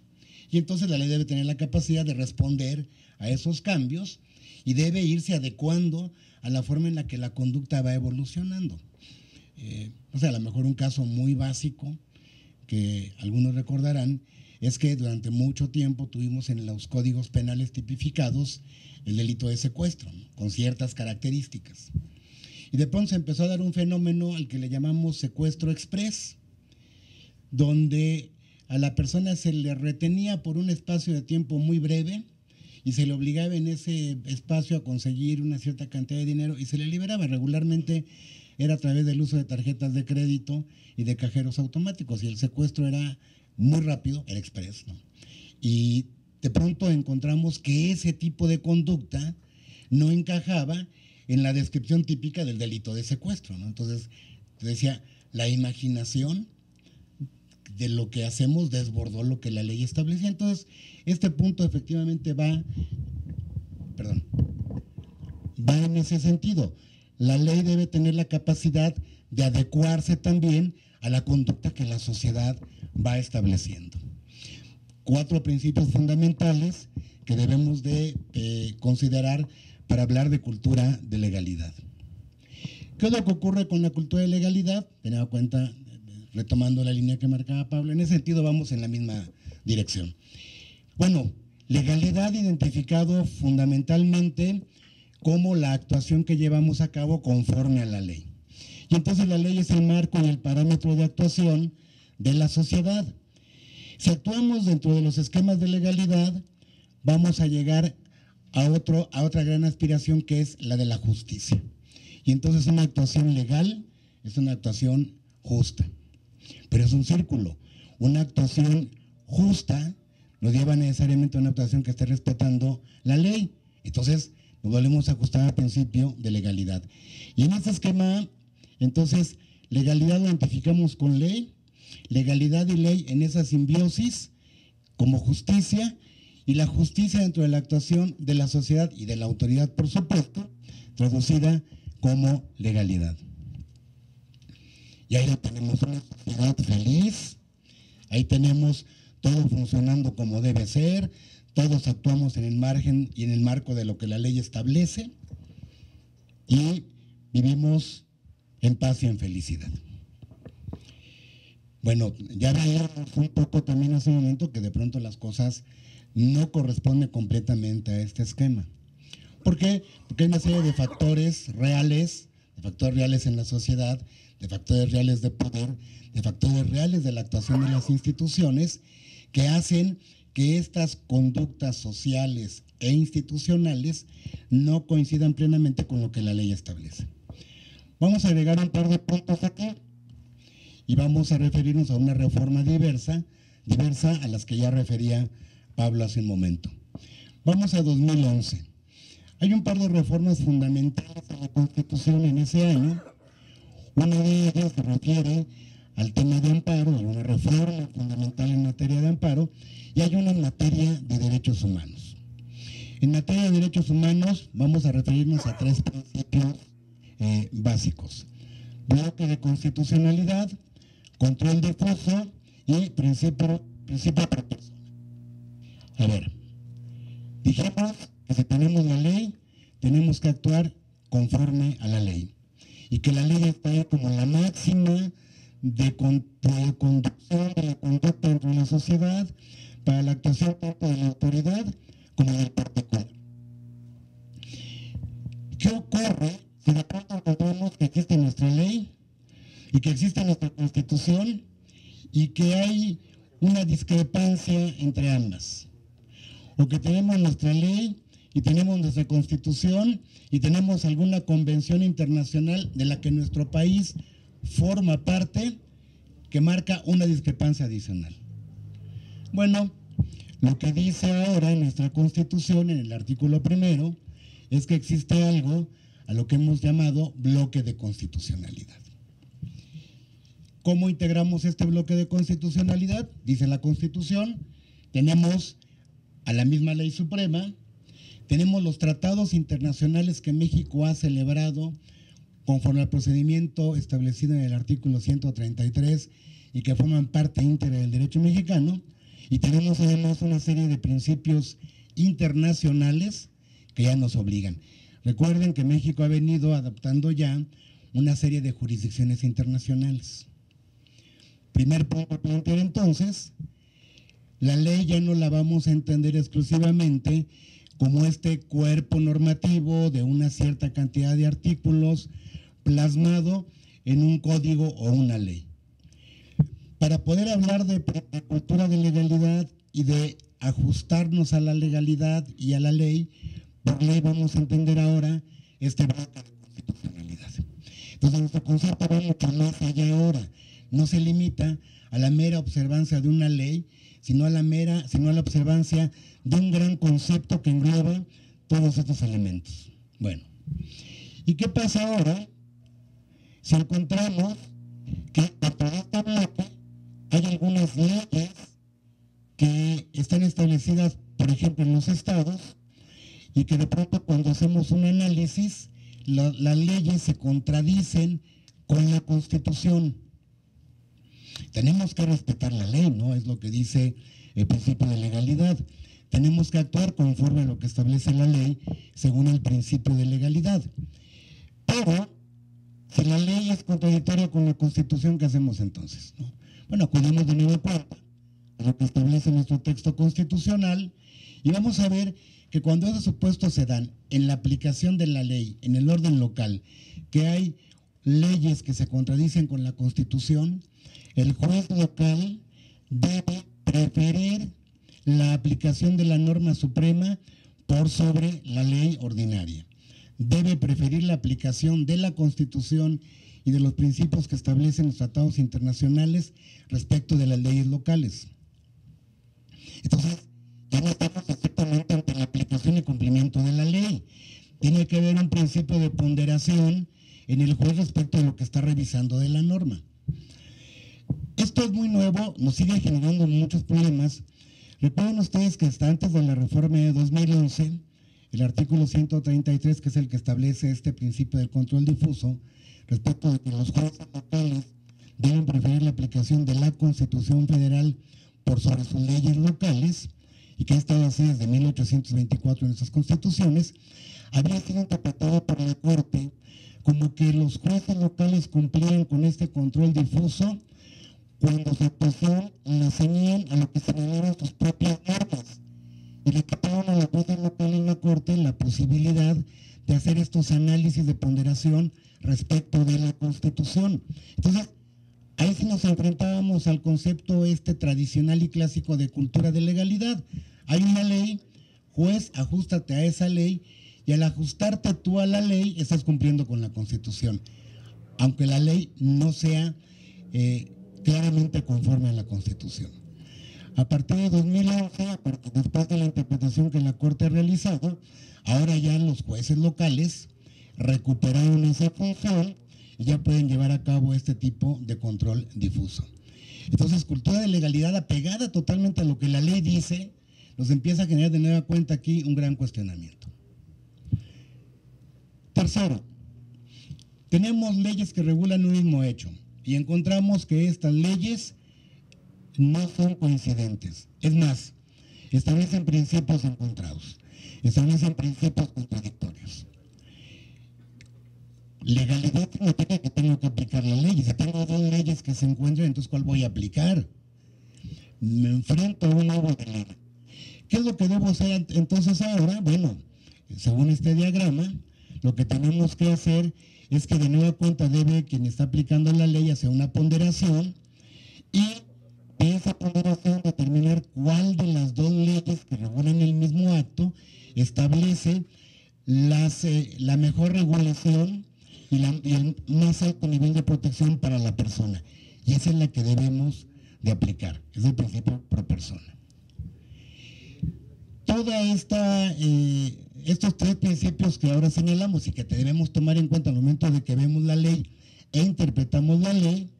Y entonces la ley debe tener la capacidad de responder a esos cambios y debe irse adecuando a la forma en la que la conducta va evolucionando. A lo mejor un caso muy básico que algunos recordarán es que durante mucho tiempo tuvimos en los códigos penales tipificados el delito de secuestro, ¿no?, con ciertas características. Y de pronto se empezó a dar un fenómeno al que le llamamos secuestro express, donde a la persona se le retenía por un espacio de tiempo muy breve y se le obligaba en ese espacio a conseguir una cierta cantidad de dinero y se le liberaba. Regularmente era a través del uso de tarjetas de crédito y de cajeros automáticos, y el secuestro era muy rápido, era express, ¿no? Y de pronto encontramos que ese tipo de conducta no encajaba en la descripción típica del delito de secuestro, ¿no? Entonces, decía, la imaginación de lo que hacemos desbordó lo que la ley establecía. Entonces, este punto efectivamente va en ese sentido. La ley debe tener la capacidad de adecuarse también a la conducta que la sociedad va estableciendo. 4 principios fundamentales que debemos de considerar para hablar de cultura de legalidad. ¿Qué es lo que ocurre con la cultura de legalidad? Teniendo en cuenta, retomando la línea que marcaba Pablo, en ese sentido vamos en la misma dirección. Bueno, legalidad identificado fundamentalmente como la actuación que llevamos a cabo conforme a la ley. Y entonces la ley es el marco y el parámetro de actuación de la sociedad. Si actuamos dentro de los esquemas de legalidad, vamos a llegar a otra gran aspiración, que es la de la justicia. Y entonces una actuación legal es una actuación justa. Pero es un círculo. Una actuación justa nos lleva necesariamente a una actuación que esté respetando la ley. Entonces nos volvemos a ajustar al principio de legalidad. Y en este esquema, entonces, legalidad lo identificamos con ley, legalidad y ley en esa simbiosis como justicia, y la justicia dentro de la actuación de la sociedad y de la autoridad, por supuesto, traducida como legalidad. Y ahí tenemos una sociedad feliz, ahí tenemos todo funcionando como debe ser, todos actuamos en el margen y en el marco de lo que la ley establece, y vivimos en paz y en felicidad. Bueno, ya veíamos un poco también hace un momento que de pronto las cosas no corresponden completamente a este esquema. ¿Por qué? Porque hay una serie de factores reales en la sociedad, de factores reales de poder, de factores reales de la actuación de las instituciones, que hacen que estas conductas sociales e institucionales no coincidan plenamente con lo que la ley establece. Vamos a agregar un par de puntos aquí y vamos a referirnos a una reforma diversa a las que ya refería Pablo hace un momento. Vamos a 2011. Hay un par de reformas fundamentales a la Constitución en ese año. Una de ellas se refiere al tema de amparo, hay una reforma fundamental en materia de amparo, y hay una en materia de derechos humanos. En materia de derechos humanos vamos a referirnos a 3 principios básicos: bloque de constitucionalidad, control difuso y principio de protección. A ver, dijimos que si tenemos la ley, tenemos que actuar conforme a la ley, y que la ley está ahí como la máxima de conducción de la conducta dentro de la sociedad para la actuación tanto de la autoridad como del particular. ¿Qué ocurre si de pronto encontramos que existe nuestra ley y que existe nuestra Constitución y que hay una discrepancia entre ambas? O que tenemos nuestra ley y tenemos nuestra Constitución y tenemos alguna convención internacional de la que nuestro país forma parte que marca una discrepancia adicional. Bueno, lo que dice ahora en nuestra Constitución, en el artículo 1, es que existe algo a lo que hemos llamado bloque de constitucionalidad. ¿Cómo integramos este bloque de constitucionalidad? Dice la Constitución, tenemos a la misma ley suprema, tenemos los tratados internacionales que México ha celebrado conforme al procedimiento establecido en el artículo 133 y que forman parte íntegra del derecho mexicano, y tenemos además una serie de principios internacionales que ya nos obligan. Recuerden que México ha venido adoptando ya una serie de jurisdicciones internacionales. Primer punto a plantear entonces, la ley ya no la vamos a entender exclusivamente como este cuerpo normativo de una cierta cantidad de artículos plasmado en un código o una ley. Para poder hablar de cultura de legalidad y de ajustarnos a la legalidad y a la ley, por ley vamos a entender ahora este bloque de constitucionalidad. Entonces nuestro concepto va mucho más allá ahora, no se limita a la mera observancia de una ley, sino a la observancia de un gran concepto que engloba todos estos elementos. Bueno, ¿y qué pasa ahora si encontramos que dentro de este bloque hay algunas leyes que están establecidas, por ejemplo, en los estados, y que de pronto cuando hacemos un análisis, las leyes se contradicen con la Constitución? Tenemos que respetar la ley, ¿no? Es lo que dice el principio de legalidad. Tenemos que actuar conforme a lo que establece la ley según el principio de legalidad. Pero, si la ley es contradictoria con la Constitución, ¿qué hacemos entonces? ¿No? Bueno, acudimos de nueva cuenta a lo que establece nuestro texto constitucional y vamos a ver que cuando esos supuestos se dan en la aplicación de la ley, en el orden local, que hay leyes que se contradicen con la Constitución, el juez local debe preferir la aplicación de la norma suprema por sobre la ley ordinaria. Debe preferir la aplicación de la Constitución y de los principios que establecen los tratados internacionales respecto de las leyes locales. Entonces, ya no estamos exactamente ante la aplicación y cumplimiento de la ley. Tiene que haber un principio de ponderación en el juez respecto de lo que está revisando de la norma. Esto es muy nuevo, nos sigue generando muchos problemas. Recuerden ustedes que hasta antes de la reforma de 2011, el artículo 133, que es el que establece este principio del control difuso, respecto de que los jueces locales deben preferir la aplicación de la Constitución Federal por sobre sus leyes locales, y que ha estado así desde 1824 en nuestras constituciones, había sido interpretado por la Corte como que los jueces locales cumplían con este control difuso cuando su actuación la ceñían a lo que señalaban sus propias normas y le quitaban a los jueces locales en la Corte la posibilidad de hacer estos análisis de ponderación respecto de la Constitución. Entonces, ahí sí nos enfrentábamos al concepto tradicional y clásico de cultura de legalidad. Hay una ley, juez, ajústate a esa ley, y al ajustarte tú a la ley, estás cumpliendo con la Constitución, aunque la ley no sea claramente conforme a la Constitución. A partir de 2011, después de la interpretación que la Corte ha realizado, ahora ya los jueces locales recuperaron esa función y ya pueden llevar a cabo este tipo de control difuso. Entonces, cultura de legalidad apegada totalmente a lo que la ley dice, nos empieza a generar de nueva cuenta aquí un gran cuestionamiento. Tercero, tenemos leyes que regulan un mismo hecho y encontramos que estas leyes no son coincidentes. Es más, establecen principios encontrados, establecen principios contradictorios. Legalidad significa que tengo que aplicar la ley. Si tengo dos leyes que se encuentran, entonces ¿cuál voy a aplicar? Me enfrento a un nuevo dilema. ¿Qué es lo que debo hacer entonces ahora? Bueno, según este diagrama, lo que tenemos que hacer es que de nueva cuenta debe quien está aplicando la ley hacer una ponderación y de esa ponderación determinar cuál de las dos leyes que regulan el mismo acto establece la mejor regulación y el más alto nivel de protección para la persona. Y esa es la que debemos de aplicar, es el principio pro persona. Toda estos tres principios que ahora señalamos y que debemos tomar en cuenta al momento de que vemos la ley e interpretamos la ley,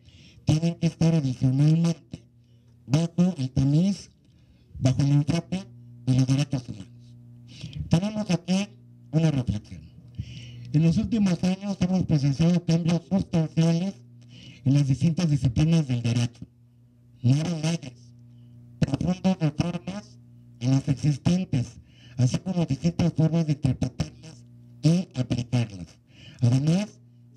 tienen que estar adicionalmente bajo el tamiz, bajo el enfoque de los derechos humanos. Tenemos aquí una reflexión. En los últimos años hemos presenciado cambios sustanciales en las distintas disciplinas del derecho. Nuevas leyes, profundas reformas en las existentes, así como distintas formas de interpretarlas y aplicarlas. Además,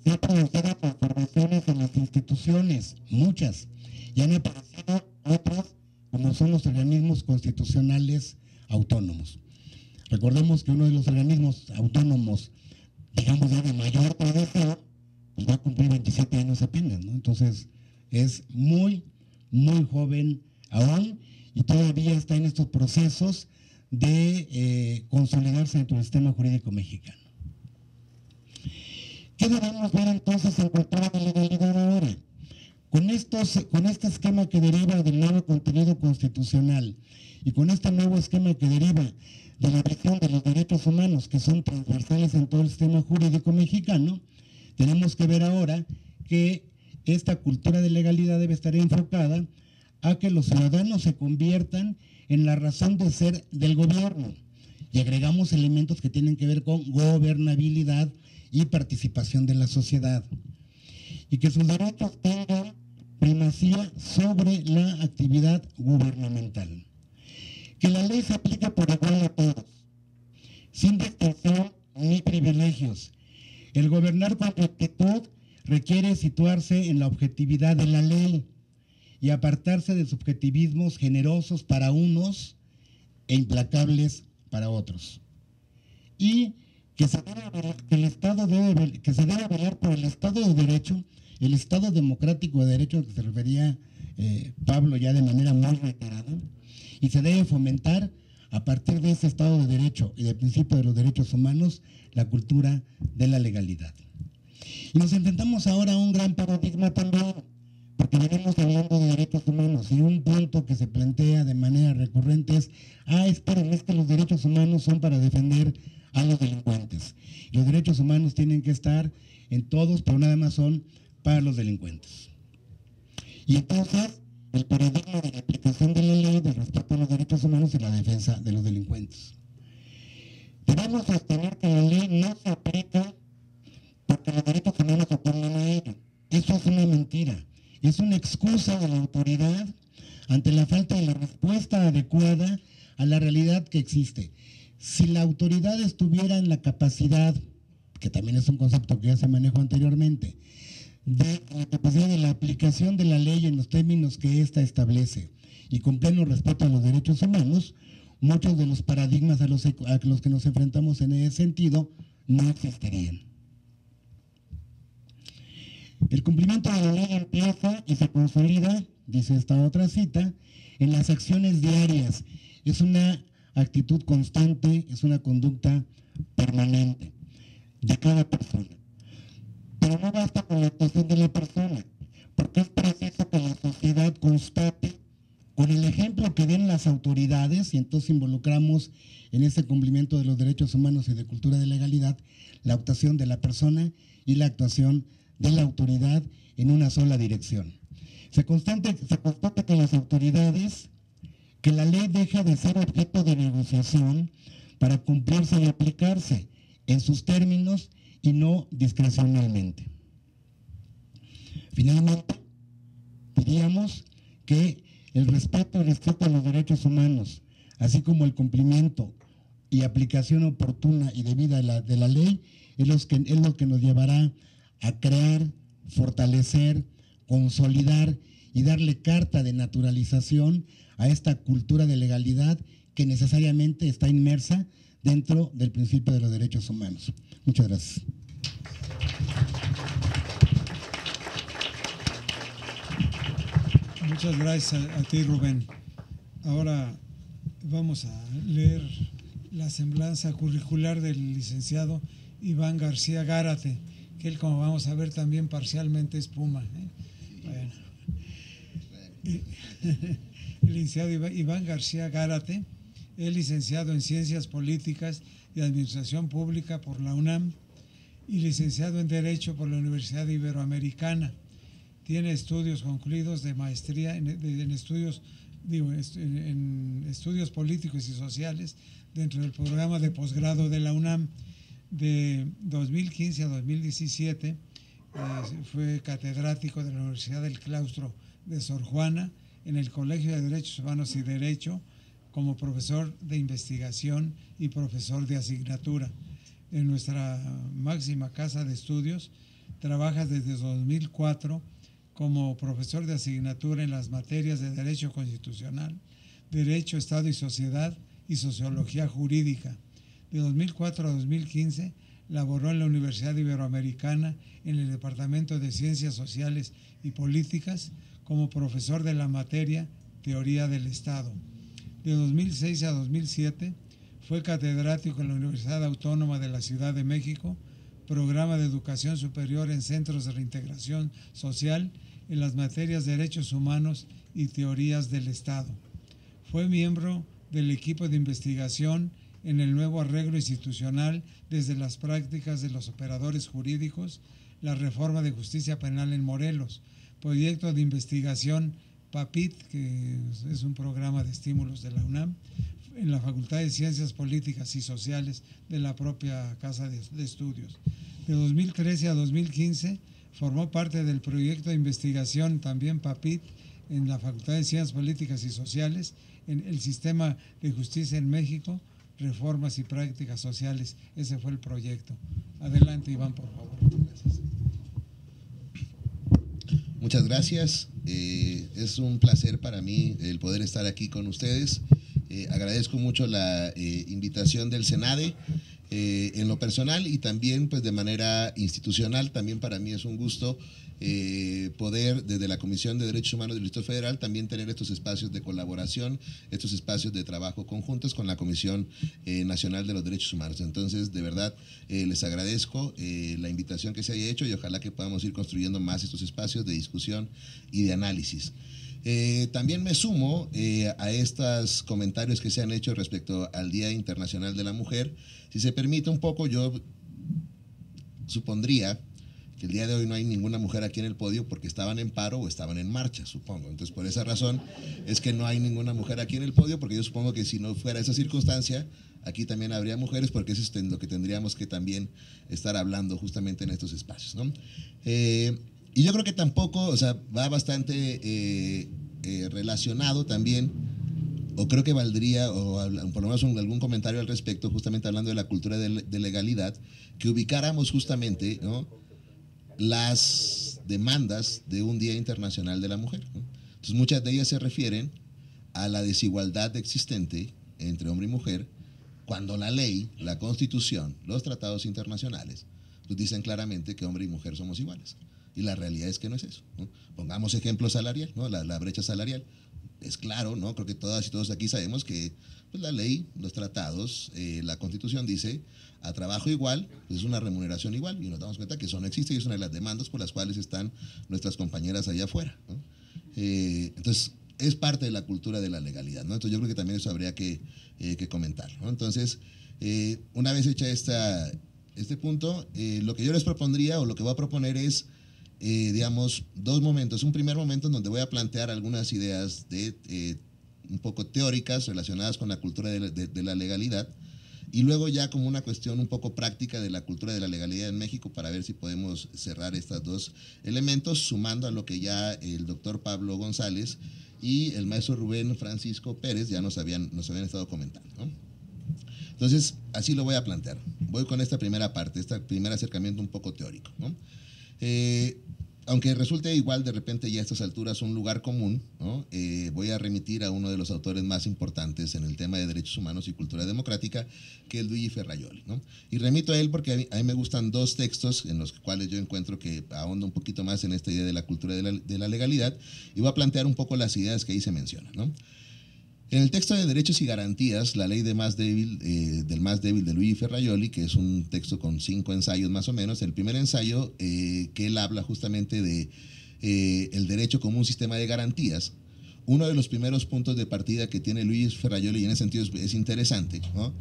se han producido transformaciones en las instituciones, muchas, y han aparecido otras, como son los organismos constitucionales autónomos. Recordemos que uno de los organismos autónomos, digamos ya de mayor tradición, pues va a cumplir 27 años apenas, ¿no? Entonces, es muy, muy joven aún y todavía está en estos procesos de consolidarse dentro del sistema jurídico mexicano. ¿Qué debemos ver entonces en cultura de legalidad ahora? Con este esquema que deriva del nuevo contenido constitucional y con este nuevo esquema que deriva de la visión de los derechos humanos que son transversales en todo el sistema jurídico mexicano, tenemos que ver ahora que esta cultura de legalidad debe estar enfocada a que los ciudadanos se conviertan en la razón de ser del gobierno y agregamos elementos que tienen que ver con gobernabilidad y participación de la sociedad y que sus derechos tengan primacía sobre la actividad gubernamental. Que la ley se aplique por igual a todos, sin distinción ni privilegios. El gobernar con rectitud requiere situarse en la objetividad de la ley y apartarse de subjetivismos generosos para unos e implacables para otros. Y que se debe velar por el Estado de Derecho, el Estado democrático de Derecho al que se refería Pablo ya de manera muy reiterada, y se debe fomentar a partir de ese Estado de Derecho y del principio de los derechos humanos la cultura de la legalidad. Y nos enfrentamos ahora a un gran paradigma también, porque venimos hablando de derechos humanos y un punto que se plantea de manera recurrente es, esperen, es que los derechos humanos son para defender a los delincuentes. Los derechos humanos tienen que estar en todos, pero nada más son para los delincuentes. Y entonces, el paradigma de la aplicación de la ley, del respeto a los derechos humanos y la defensa de los delincuentes. Debemos sostener que la ley no se aplica porque los derechos humanos opongan a ello. Eso es una mentira. Es una excusa de la autoridad ante la falta de la respuesta adecuada a la realidad que existe. Si la autoridad estuviera en la capacidad, que también es un concepto que ya se manejó anteriormente, de la capacidad de la aplicación de la ley en los términos que ésta establece y con pleno respeto a los derechos humanos, muchos de los paradigmas a los que nos enfrentamos en ese sentido no existirían. El cumplimiento de la ley empieza y se consolida, dice esta otra cita, en las acciones diarias. Es una actitud constante, es una conducta permanente de cada persona. Pero no basta con la actuación de la persona, porque es preciso que la sociedad constate con el ejemplo que den las autoridades, y entonces involucramos en ese cumplimiento de los derechos humanos y de cultura de legalidad, la actuación de la persona y la actuación de la autoridad en una sola dirección. Se constate que las autoridades, que la ley deja de ser objeto de negociación para cumplirse y aplicarse en sus términos y no discrecionalmente. Finalmente, diríamos que el respeto y respeto a los derechos humanos, así como el cumplimiento y aplicación oportuna y debida de la ley, es lo que nos llevará a crear, fortalecer, consolidar y darle carta de naturalización a esta cultura de legalidad que necesariamente está inmersa dentro del principio de los derechos humanos. Muchas gracias. Muchas gracias a ti, Rubén. Ahora vamos a leer la semblanza curricular del licenciado Iván García Gárate, que él, como vamos a ver, también parcialmente es Puma. Bueno. El licenciado Iván García Gárate, es licenciado en Ciencias Políticas y Administración Pública por la UNAM y licenciado en Derecho por la Universidad Iberoamericana. Tiene estudios concluidos de maestría en estudios políticos y sociales dentro del programa de posgrado de la UNAM. De 2015 a 2017 fue catedrático de la Universidad del Claustro de Sor Juana en el Colegio de Derechos Humanos y Derecho como profesor de investigación y profesor de asignatura. En nuestra máxima casa de estudios trabaja desde 2004 como profesor de asignatura en las materias de Derecho Constitucional, Derecho, Estado y Sociedad y Sociología Jurídica. De 2004 a 2015 laboró en la Universidad Iberoamericana en el Departamento de Ciencias Sociales y Políticas como profesor de la materia Teoría del Estado. De 2006 a 2007 fue catedrático en la Universidad Autónoma de la Ciudad de México, Programa de Educación Superior en Centros de Reintegración Social en las materias de Derechos Humanos y Teorías del Estado. Fue miembro del equipo de investigación en el nuevo arreglo institucional desde las prácticas de los operadores jurídicos, la reforma de justicia penal en Morelos, proyecto de investigación PAPIT, que es un programa de estímulos de la UNAM, en la Facultad de Ciencias Políticas y Sociales de la propia Casa de Estudios. De 2013 a 2015 formó parte del proyecto de investigación también PAPIT en la Facultad de Ciencias Políticas y Sociales en el Sistema de Justicia en México, Reformas y Prácticas Sociales. Ese fue el proyecto. Adelante, Iván, por favor. Gracias. Muchas gracias. Es un placer para mí el poder estar aquí con ustedes. Agradezco mucho la invitación del Senade en lo personal y también pues de manera institucional. También para mí es un gusto poder desde la Comisión de Derechos Humanos del Distrito Federal también tener estos espacios de colaboración, estos espacios de trabajo conjuntos con la Comisión Nacional de los Derechos Humanos. Entonces, de verdad, les agradezco la invitación que se haya hecho y ojalá que podamos ir construyendo más estos espacios de discusión y de análisis. También me sumo a estos comentarios que se han hecho respecto al Día Internacional de la Mujer. Si se permite un poco, yo supondría que el día de hoy no hay ninguna mujer aquí en el podio porque estaban en paro o estaban en marcha, supongo. Entonces, por esa razón es que no hay ninguna mujer aquí en el podio, porque yo supongo que si no fuera esa circunstancia, aquí también habría mujeres, porque eso es lo que tendríamos que también estar hablando justamente en estos espacios, ¿no? Y yo creo que tampoco, o sea, va bastante relacionado también, o creo que valdría, o por lo menos algún comentario al respecto, justamente hablando de la cultura de legalidad, que ubicáramos justamente, ¿no?, las demandas de un Día Internacional de la Mujer, ¿no? Entonces, muchas de ellas se refieren a la desigualdad existente entre hombre y mujer, cuando la ley, la Constitución, los tratados internacionales, pues dicen claramente que hombre y mujer somos iguales. Y la realidad es que no es eso, ¿no? Pongamos ejemplo salarial, ¿no? La brecha salarial. Es claro, ¿no? Creo que todas y todos aquí sabemos que pues, la ley, los tratados, la Constitución dice a trabajo igual, pues, es una remuneración igual, y nos damos cuenta que eso no existe y es una de las demandas por las cuales están nuestras compañeras allá afuera, ¿no? Entonces, es parte de la cultura de la legalidad, ¿no? Entonces, yo creo que también eso habría que comentar, ¿no? Entonces, una vez hecha este punto, lo que yo les propondría o lo que voy a proponer es digamos, dos momentos. Un primer momento en donde voy a plantear algunas ideas un poco teóricas relacionadas con la cultura de la legalidad, y luego ya como una cuestión un poco práctica de la cultura de la legalidad en México, para ver si podemos cerrar estos dos elementos, sumando a lo que ya el doctor Pablo González y el maestro Rubén Francisco Pérez ya nos habían estado comentando, ¿no? Entonces, así lo voy a plantear. Voy con esta primera parte, este primer acercamiento un poco teórico, ¿no? Aunque resulte igual de repente ya a estas alturas un lugar común, ¿no? Voy a remitir a uno de los autores más importantes en el tema de derechos humanos y cultura democrática, que es Luigi Ferrajoli, ¿no? Y remito a él porque a mí me gustan dos textos en los cuales yo encuentro que ahonda un poquito más en esta idea de la cultura de la legalidad, y voy a plantear un poco las ideas que ahí se mencionan, ¿no? En el texto de Derechos y Garantías, la ley de más débil, del más débil de Luigi Ferrajoli, que es un texto con 5 ensayos más o menos, el primer ensayo que él habla justamente de el derecho como un sistema de garantías. Uno de los primeros puntos de partida que tiene Luigi Ferrajoli, y en ese sentido es interesante, ¿no?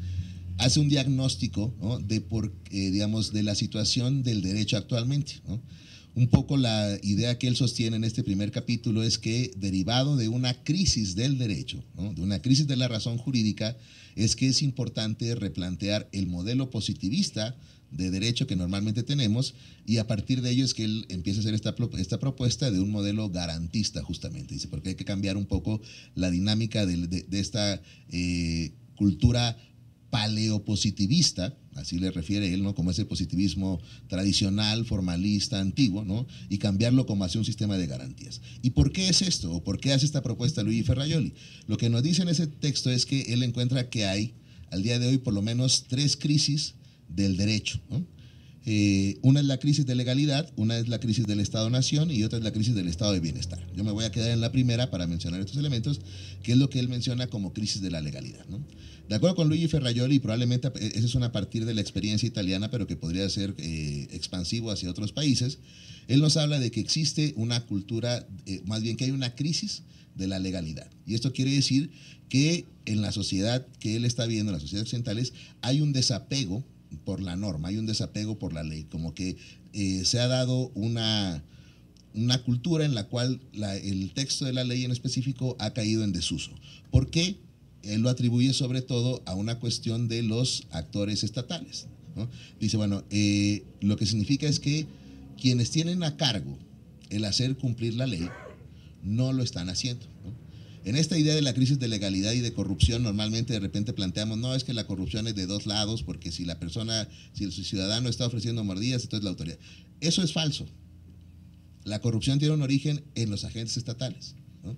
Hace un diagnóstico, ¿no? Digamos, de la situación del derecho actualmente, ¿no? Un poco la idea que él sostiene en este primer capítulo es que, derivado de una crisis del derecho, ¿no? De una crisis de la razón jurídica, es que es importante replantear el modelo positivista de derecho que normalmente tenemos, y a partir de ello es que él empieza a hacer esta propuesta de un modelo garantista, justamente. Dice, porque hay que cambiar un poco la dinámica de esta cultura paleopositivista, así le refiere él, ¿no? Como ese positivismo tradicional, formalista, antiguo, ¿no? Y cambiarlo como hacia un sistema de garantías. ¿Y por qué es esto? ¿O por qué hace esta propuesta Luigi Ferrajoli? Lo que nos dice en ese texto es que él encuentra que hay, al día de hoy, por lo menos 3 crisis del derecho, ¿no? Una es la crisis de legalidad, una es la crisis del Estado-Nación y otra es la crisis del estado de bienestar. Yo me voy a quedar en la primera para mencionar estos elementos, que es lo que él menciona como crisis de la legalidad, ¿no? De acuerdo con Luigi Ferrajoli, y probablemente esa es una partir de la experiencia italiana, pero que podría ser expansivo hacia otros países, él nos habla de que existe una cultura, más bien que hay una crisis de la legalidad. Y esto quiere decir que en la sociedad que él está viendo, en las sociedades occidentales, hay un desapego por la norma, hay un desapego por la ley, como que se ha dado una cultura en la cual el texto de la ley en específico ha caído en desuso. ¿Por qué? Él lo atribuye sobre todo a una cuestión de los actores estatales, ¿no? Dice, bueno, lo que significa es que quienes tienen a cargo el hacer cumplir la ley no lo están haciendo, ¿no? En esta idea de la crisis de legalidad y de corrupción, normalmente de repente planteamos, no, es que la corrupción es de 2 lados, porque si la persona, si el ciudadano está ofreciendo mordidas, entonces la autoridad. Eso es falso. La corrupción tiene un origen en los agentes estatales, ¿no?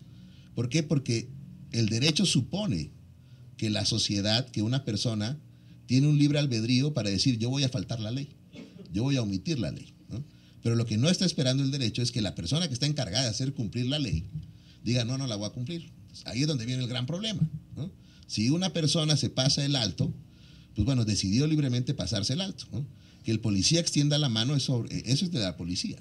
¿Por qué? Porque el derecho supone que la sociedad, que una persona tiene un libre albedrío para decir, yo voy a faltar la ley, yo voy a omitir la ley, ¿no? Pero lo que no está esperando el derecho es que la persona que está encargada de hacer cumplir la ley diga, no, no la voy a cumplir. Ahí es donde viene el gran problema, ¿no? Si una persona se pasa el alto, pues bueno, decidió libremente pasarse el alto, ¿no? Que el policía extienda la mano, eso es de la policía.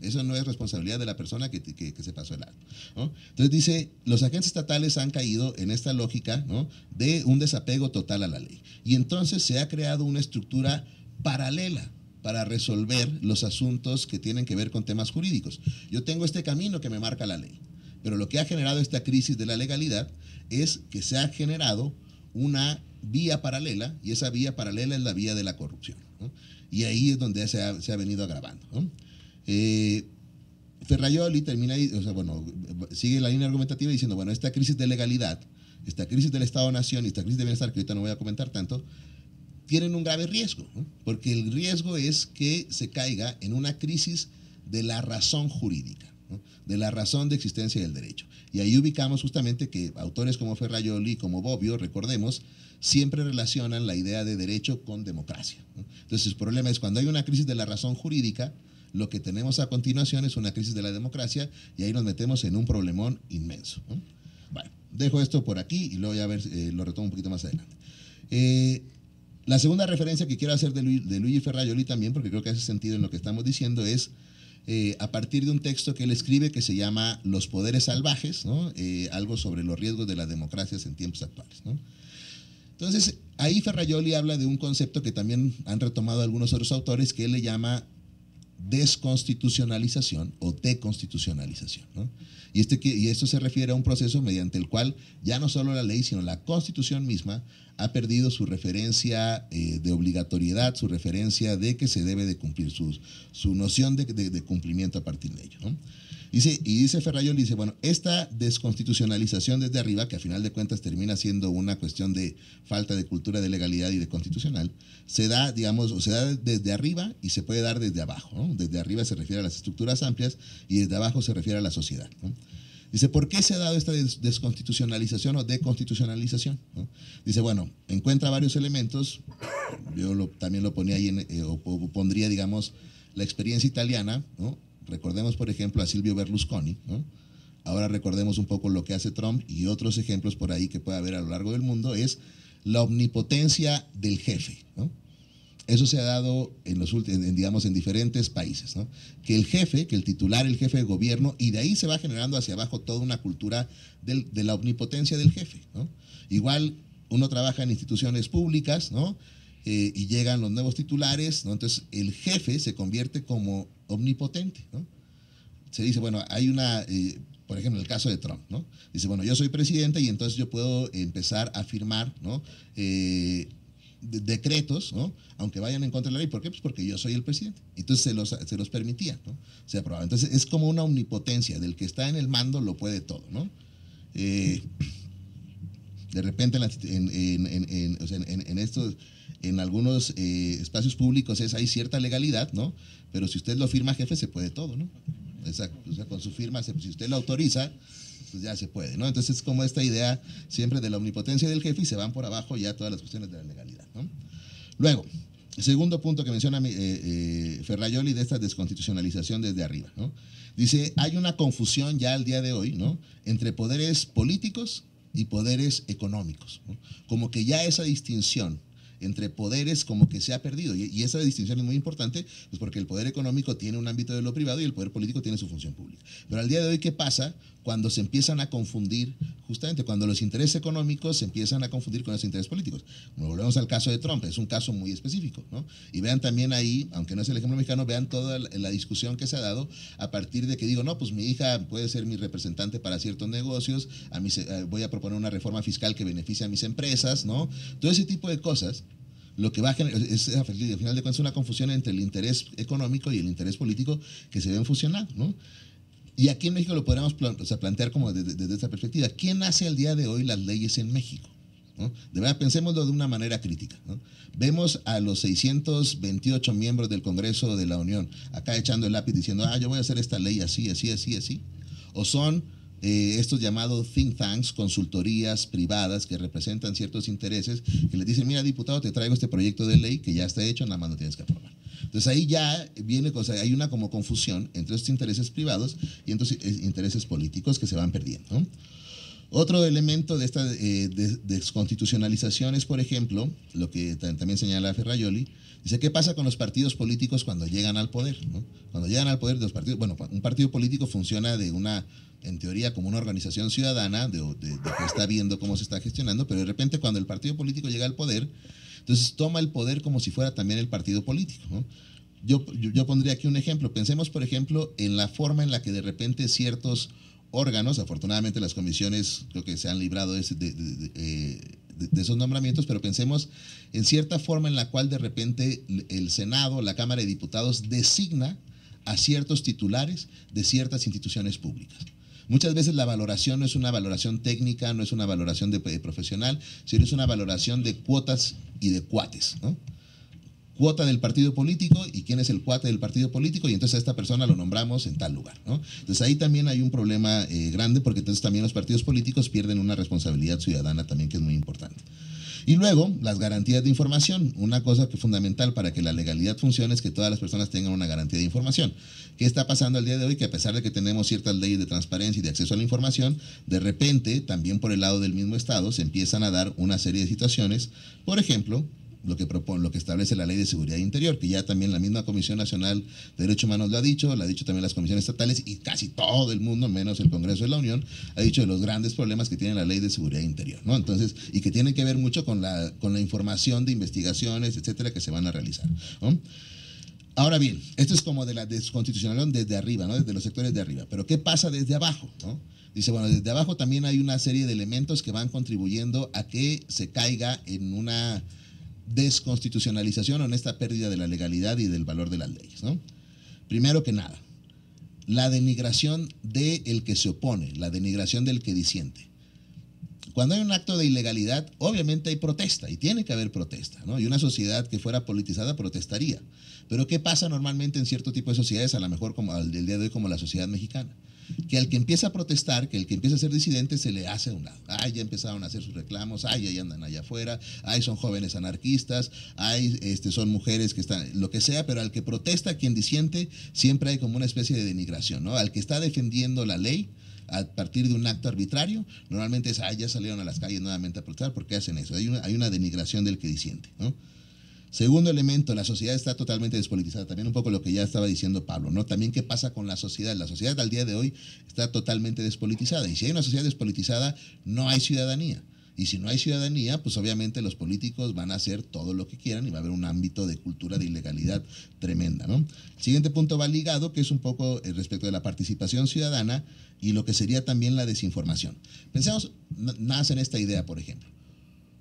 Eso no es responsabilidad de la persona que se pasó el alto, ¿no? Entonces dice, los agentes estatales han caído en esta lógica, ¿no? De un desapego total a la ley. Y entonces se ha creado una estructura paralela para resolver los asuntos que tienen que ver con temas jurídicos. Yo tengo este camino que me marca la ley, pero lo que ha generado esta crisis de la legalidad es que se ha generado una vía paralela, y esa vía paralela es la vía de la corrupción, ¿no? Y ahí es donde se ha venido agravando, ¿no? Ferrajoli termina, o sea, bueno, sigue la línea argumentativa diciendo, bueno, esta crisis de legalidad, esta crisis del Estado-Nación y esta crisis de bienestar, que ahorita no voy a comentar tanto, tienen un grave riesgo, ¿no? Porque el riesgo es que se caiga en una crisis de la razón jurídica, ¿no? De la razón de existencia del derecho. Y ahí ubicamos justamente que autores como Ferrajoli y como Bobbio, recordemos, siempre relacionan la idea de derecho con democracia, ¿no? Entonces el problema es cuando hay una crisis de la razón jurídica, lo que tenemos a continuación es una crisis de la democracia, y ahí nos metemos en un problemón inmenso, ¿no? Bueno, dejo esto por aquí y luego ya a ver, lo retomo un poquito más adelante. La segunda referencia que quiero hacer de Luigi Ferrajoli también, porque creo que hace sentido en lo que estamos diciendo, es a partir de un texto que él escribe que se llama Los poderes salvajes, ¿no? Algo sobre los riesgos de las democracias en tiempos actuales, ¿no? Entonces, ahí Ferrajoli habla de un concepto que también han retomado algunos otros autores, que él le llama desconstitucionalización o deconstitucionalización, ¿no? Y esto se refiere a un proceso mediante el cual ya no solo la ley, sino la Constitución misma ha perdido su referencia de obligatoriedad, su referencia de que se debe de cumplir, su noción de cumplimiento a partir de ello, ¿no? Dice Ferrajoli, dice, bueno, esta desconstitucionalización desde arriba, que a final de cuentas termina siendo una cuestión de falta de cultura de legalidad y de constitucional, se da, digamos, se da desde arriba y se puede dar desde abajo, ¿no? Desde arriba se refiere a las estructuras amplias y desde abajo se refiere a la sociedad, ¿no? Dice, ¿por qué se ha dado esta desconstitucionalización o deconstitucionalización, ¿no? Dice, bueno, encuentra varios elementos, yo también lo ponía ahí, o pondría, digamos, la experiencia italiana, ¿no? Recordemos, por ejemplo, a Silvio Berlusconi, ¿no? ahora recordemos un poco lo que hace Trump y otros ejemplos por ahí que puede haber a lo largo del mundo, es la omnipotencia del jefe, ¿no? Eso se ha dado en los últimos, digamos, en diferentes países, ¿no? Que el jefe, que el titular, el jefe de gobierno, y de ahí se va generando hacia abajo toda una cultura de la omnipotencia del jefe, ¿no? Igual uno trabaja en instituciones públicas, ¿no? Y llegan los nuevos titulares, ¿no? Entonces el jefe se convierte como omnipotente, ¿no? Se dice, bueno, hay una, por ejemplo, el caso de Trump, ¿no? Dice, bueno, yo soy presidente y entonces yo puedo empezar a firmar, ¿no? Decretos, ¿no? Aunque vayan en contra de la ley. ¿Por qué? Pues porque yo soy el presidente. Entonces se los permitía, ¿no? Se aprobaba. Entonces es como una omnipotencia, del que está en el mando lo puede todo, ¿no? De repente en algunos espacios públicos hay cierta legalidad, ¿no? Pero si usted lo firma, jefe, se puede todo, ¿no? Exacto. O sea, con su firma, si usted lo autoriza, pues ya se puede, ¿no? Entonces es como esta idea siempre de la omnipotencia del jefe y se van por abajo ya todas las cuestiones de la legalidad, ¿no? Luego, el segundo punto que menciona Ferrajoli de esta desconstitucionalización desde arriba, ¿no? Dice, hay una confusión ya al día de hoy, ¿no? Entre poderes políticos y poderes económicos, ¿no? Como que ya esa distinción entre poderes como que se ha perdido, y esa distinción es muy importante, pues porque el poder económico tiene un ámbito de lo privado y el poder político tiene su función pública. Pero al día de hoy, ¿qué pasa cuando se empiezan a confundir, justamente cuando los intereses económicos se empiezan a confundir con los intereses políticos? Bueno, volvemos al caso de Trump, es un caso muy específico, ¿no? Y vean también ahí, aunque no es el ejemplo mexicano, vean toda la discusión que se ha dado a partir de que digo, no, pues mi hija puede ser mi representante para ciertos negocios, voy a proponer una reforma fiscal que beneficie a mis empresas, ¿no? Todo ese tipo de cosas. Lo que va a generar es, al final de cuentas, una confusión entre el interés económico y el interés político que se ven fusionados, ¿no? Y aquí en México lo podríamos plantear como desde esta perspectiva. ¿Quién hace al día de hoy las leyes en México? ¿No? De verdad, pensémoslo de una manera crítica, ¿no? Vemos a los 628 miembros del Congreso de la Unión acá echando el lápiz diciendo, yo voy a hacer esta ley así, así, así, así. O son estos llamados think tanks, consultorías privadas que representan ciertos intereses, que les dicen, mira, diputado, te traigo este proyecto de ley que ya está hecho, nada más lo tienes que aprobar. Entonces ahí ya viene, hay una como confusión entre estos intereses privados y entonces intereses políticos que se van perdiendo, ¿no? Otro elemento de esta desconstitucionalización es, por ejemplo, lo que también señala Ferrajoli, dice, ¿qué pasa con los partidos políticos cuando llegan al poder, ¿no? Cuando llegan al poder de los partidos, bueno, un partido político funciona en teoría, como una organización ciudadana de que está viendo cómo se está gestionando, pero de repente cuando el partido político llega al poder, entonces toma el poder como si fuera también el partido político, ¿no? Yo pondría aquí un ejemplo. Pensemos, por ejemplo, en la forma en la que de repente ciertos órganos, afortunadamente las comisiones creo que se han librado de esos nombramientos, pero pensemos en cierta forma en la cual de repente el Senado, la Cámara de Diputados designa a ciertos titulares de ciertas instituciones públicas. Muchas veces la valoración no es una valoración técnica, no es una valoración de profesional, sino es una valoración de cuotas y de cuates, ¿no? Cuota del partido político y quién es el cuate del partido político y entonces a esta persona lo nombramos en tal lugar, ¿no? Entonces ahí también hay un problema grande porque entonces también los partidos políticos pierden una responsabilidad ciudadana también que es muy importante. Y luego, las garantías de información. Una cosa que es fundamental para que la legalidad funcione es que todas las personas tengan una garantía de información. ¿Qué está pasando al día de hoy? Que a pesar de que tenemos ciertas leyes de transparencia y de acceso a la información, de repente, también por el lado del mismo Estado, se empiezan a dar una serie de situaciones. Por ejemplo, lo que establece la Ley de Seguridad Interior, que ya también la misma Comisión Nacional de Derechos Humanos lo ha dicho también las comisiones estatales y casi todo el mundo, menos el Congreso de la Unión, ha dicho de los grandes problemas que tiene la Ley de Seguridad Interior, ¿no? Entonces, y que tienen que ver mucho con la información de investigaciones, etcétera, que se van a realizar, ¿no? Ahora bien, esto es como de la desconstitucionalización desde arriba, ¿no? Desde los sectores de arriba. Pero ¿qué pasa desde abajo, ¿no? Dice, bueno, desde abajo también hay una serie de elementos que van contribuyendo a que se caiga en una desconstitucionalización o en esta pérdida de la legalidad y del valor de las leyes, ¿no? Primero que nada, la denigración del que se opone, la denigración del que disiente. Cuando hay un acto de ilegalidad, obviamente hay protesta y tiene que haber protesta, ¿no? Y una sociedad que fuera politizada protestaría. Pero ¿qué pasa normalmente en cierto tipo de sociedades, a lo mejor como el día de hoy como la sociedad mexicana? Que al que empieza a protestar, que el que empieza a ser disidente, se le hace a un lado. Ay, ya empezaron a hacer sus reclamos, ay, ahí andan allá afuera, ay, son jóvenes anarquistas, ay, son mujeres que están, lo que sea, pero al que protesta, quien disiente, siempre hay como una especie de denigración, ¿no? Al que está defendiendo la ley, a partir de un acto arbitrario. Normalmente es, ya salieron a las calles nuevamente a protestar. ¿Por qué hacen eso? Hay una denigración del que disiente, ¿no? Segundo elemento, la sociedad está totalmente despolitizada. También un poco lo que ya estaba diciendo Pablo, ¿no? También qué pasa con la sociedad. La sociedad al día de hoy está totalmente despolitizada. Y si hay una sociedad despolitizada, no hay ciudadanía. Y si no hay ciudadanía, pues obviamente los políticos van a hacer todo lo que quieran y va a haber un ámbito de cultura de ilegalidad tremenda, ¿no? El siguiente punto va ligado, que es un poco respecto de la participación ciudadana y lo que sería también la desinformación. Pensemos más en esta idea, por ejemplo.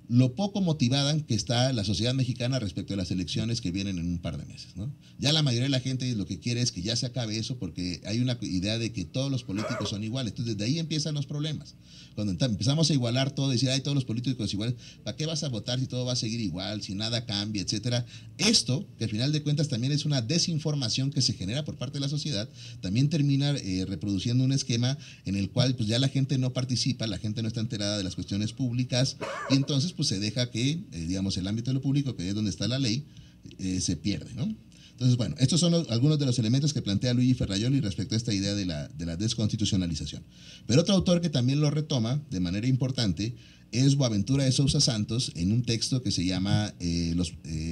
Lo poco motivada que está la sociedad mexicana respecto a las elecciones que vienen en un par de meses, ¿no? Ya la mayoría de la gente lo que quiere es que ya se acabe eso porque hay una idea de que todos los políticos son iguales. Entonces, desde ahí empiezan los problemas. Cuando empezamos a igualar todo, decir, todos los políticos iguales, ¿para qué vas a votar si todo va a seguir igual, si nada cambia, etcétera? Esto, que al final de cuentas también es una desinformación que se genera por parte de la sociedad, también termina reproduciendo un esquema en el cual pues ya la gente no participa, la gente no está enterada de las cuestiones públicas y entonces pues se deja que, digamos, el ámbito de lo público, que es donde está la ley, se pierde, ¿no? Entonces, bueno, estos son algunos de los elementos que plantea Luigi Ferrajoli respecto a esta idea de la desconstitucionalización. Pero otro autor que también lo retoma de manera importante es Boaventura de Sousa Santos en un texto que se llama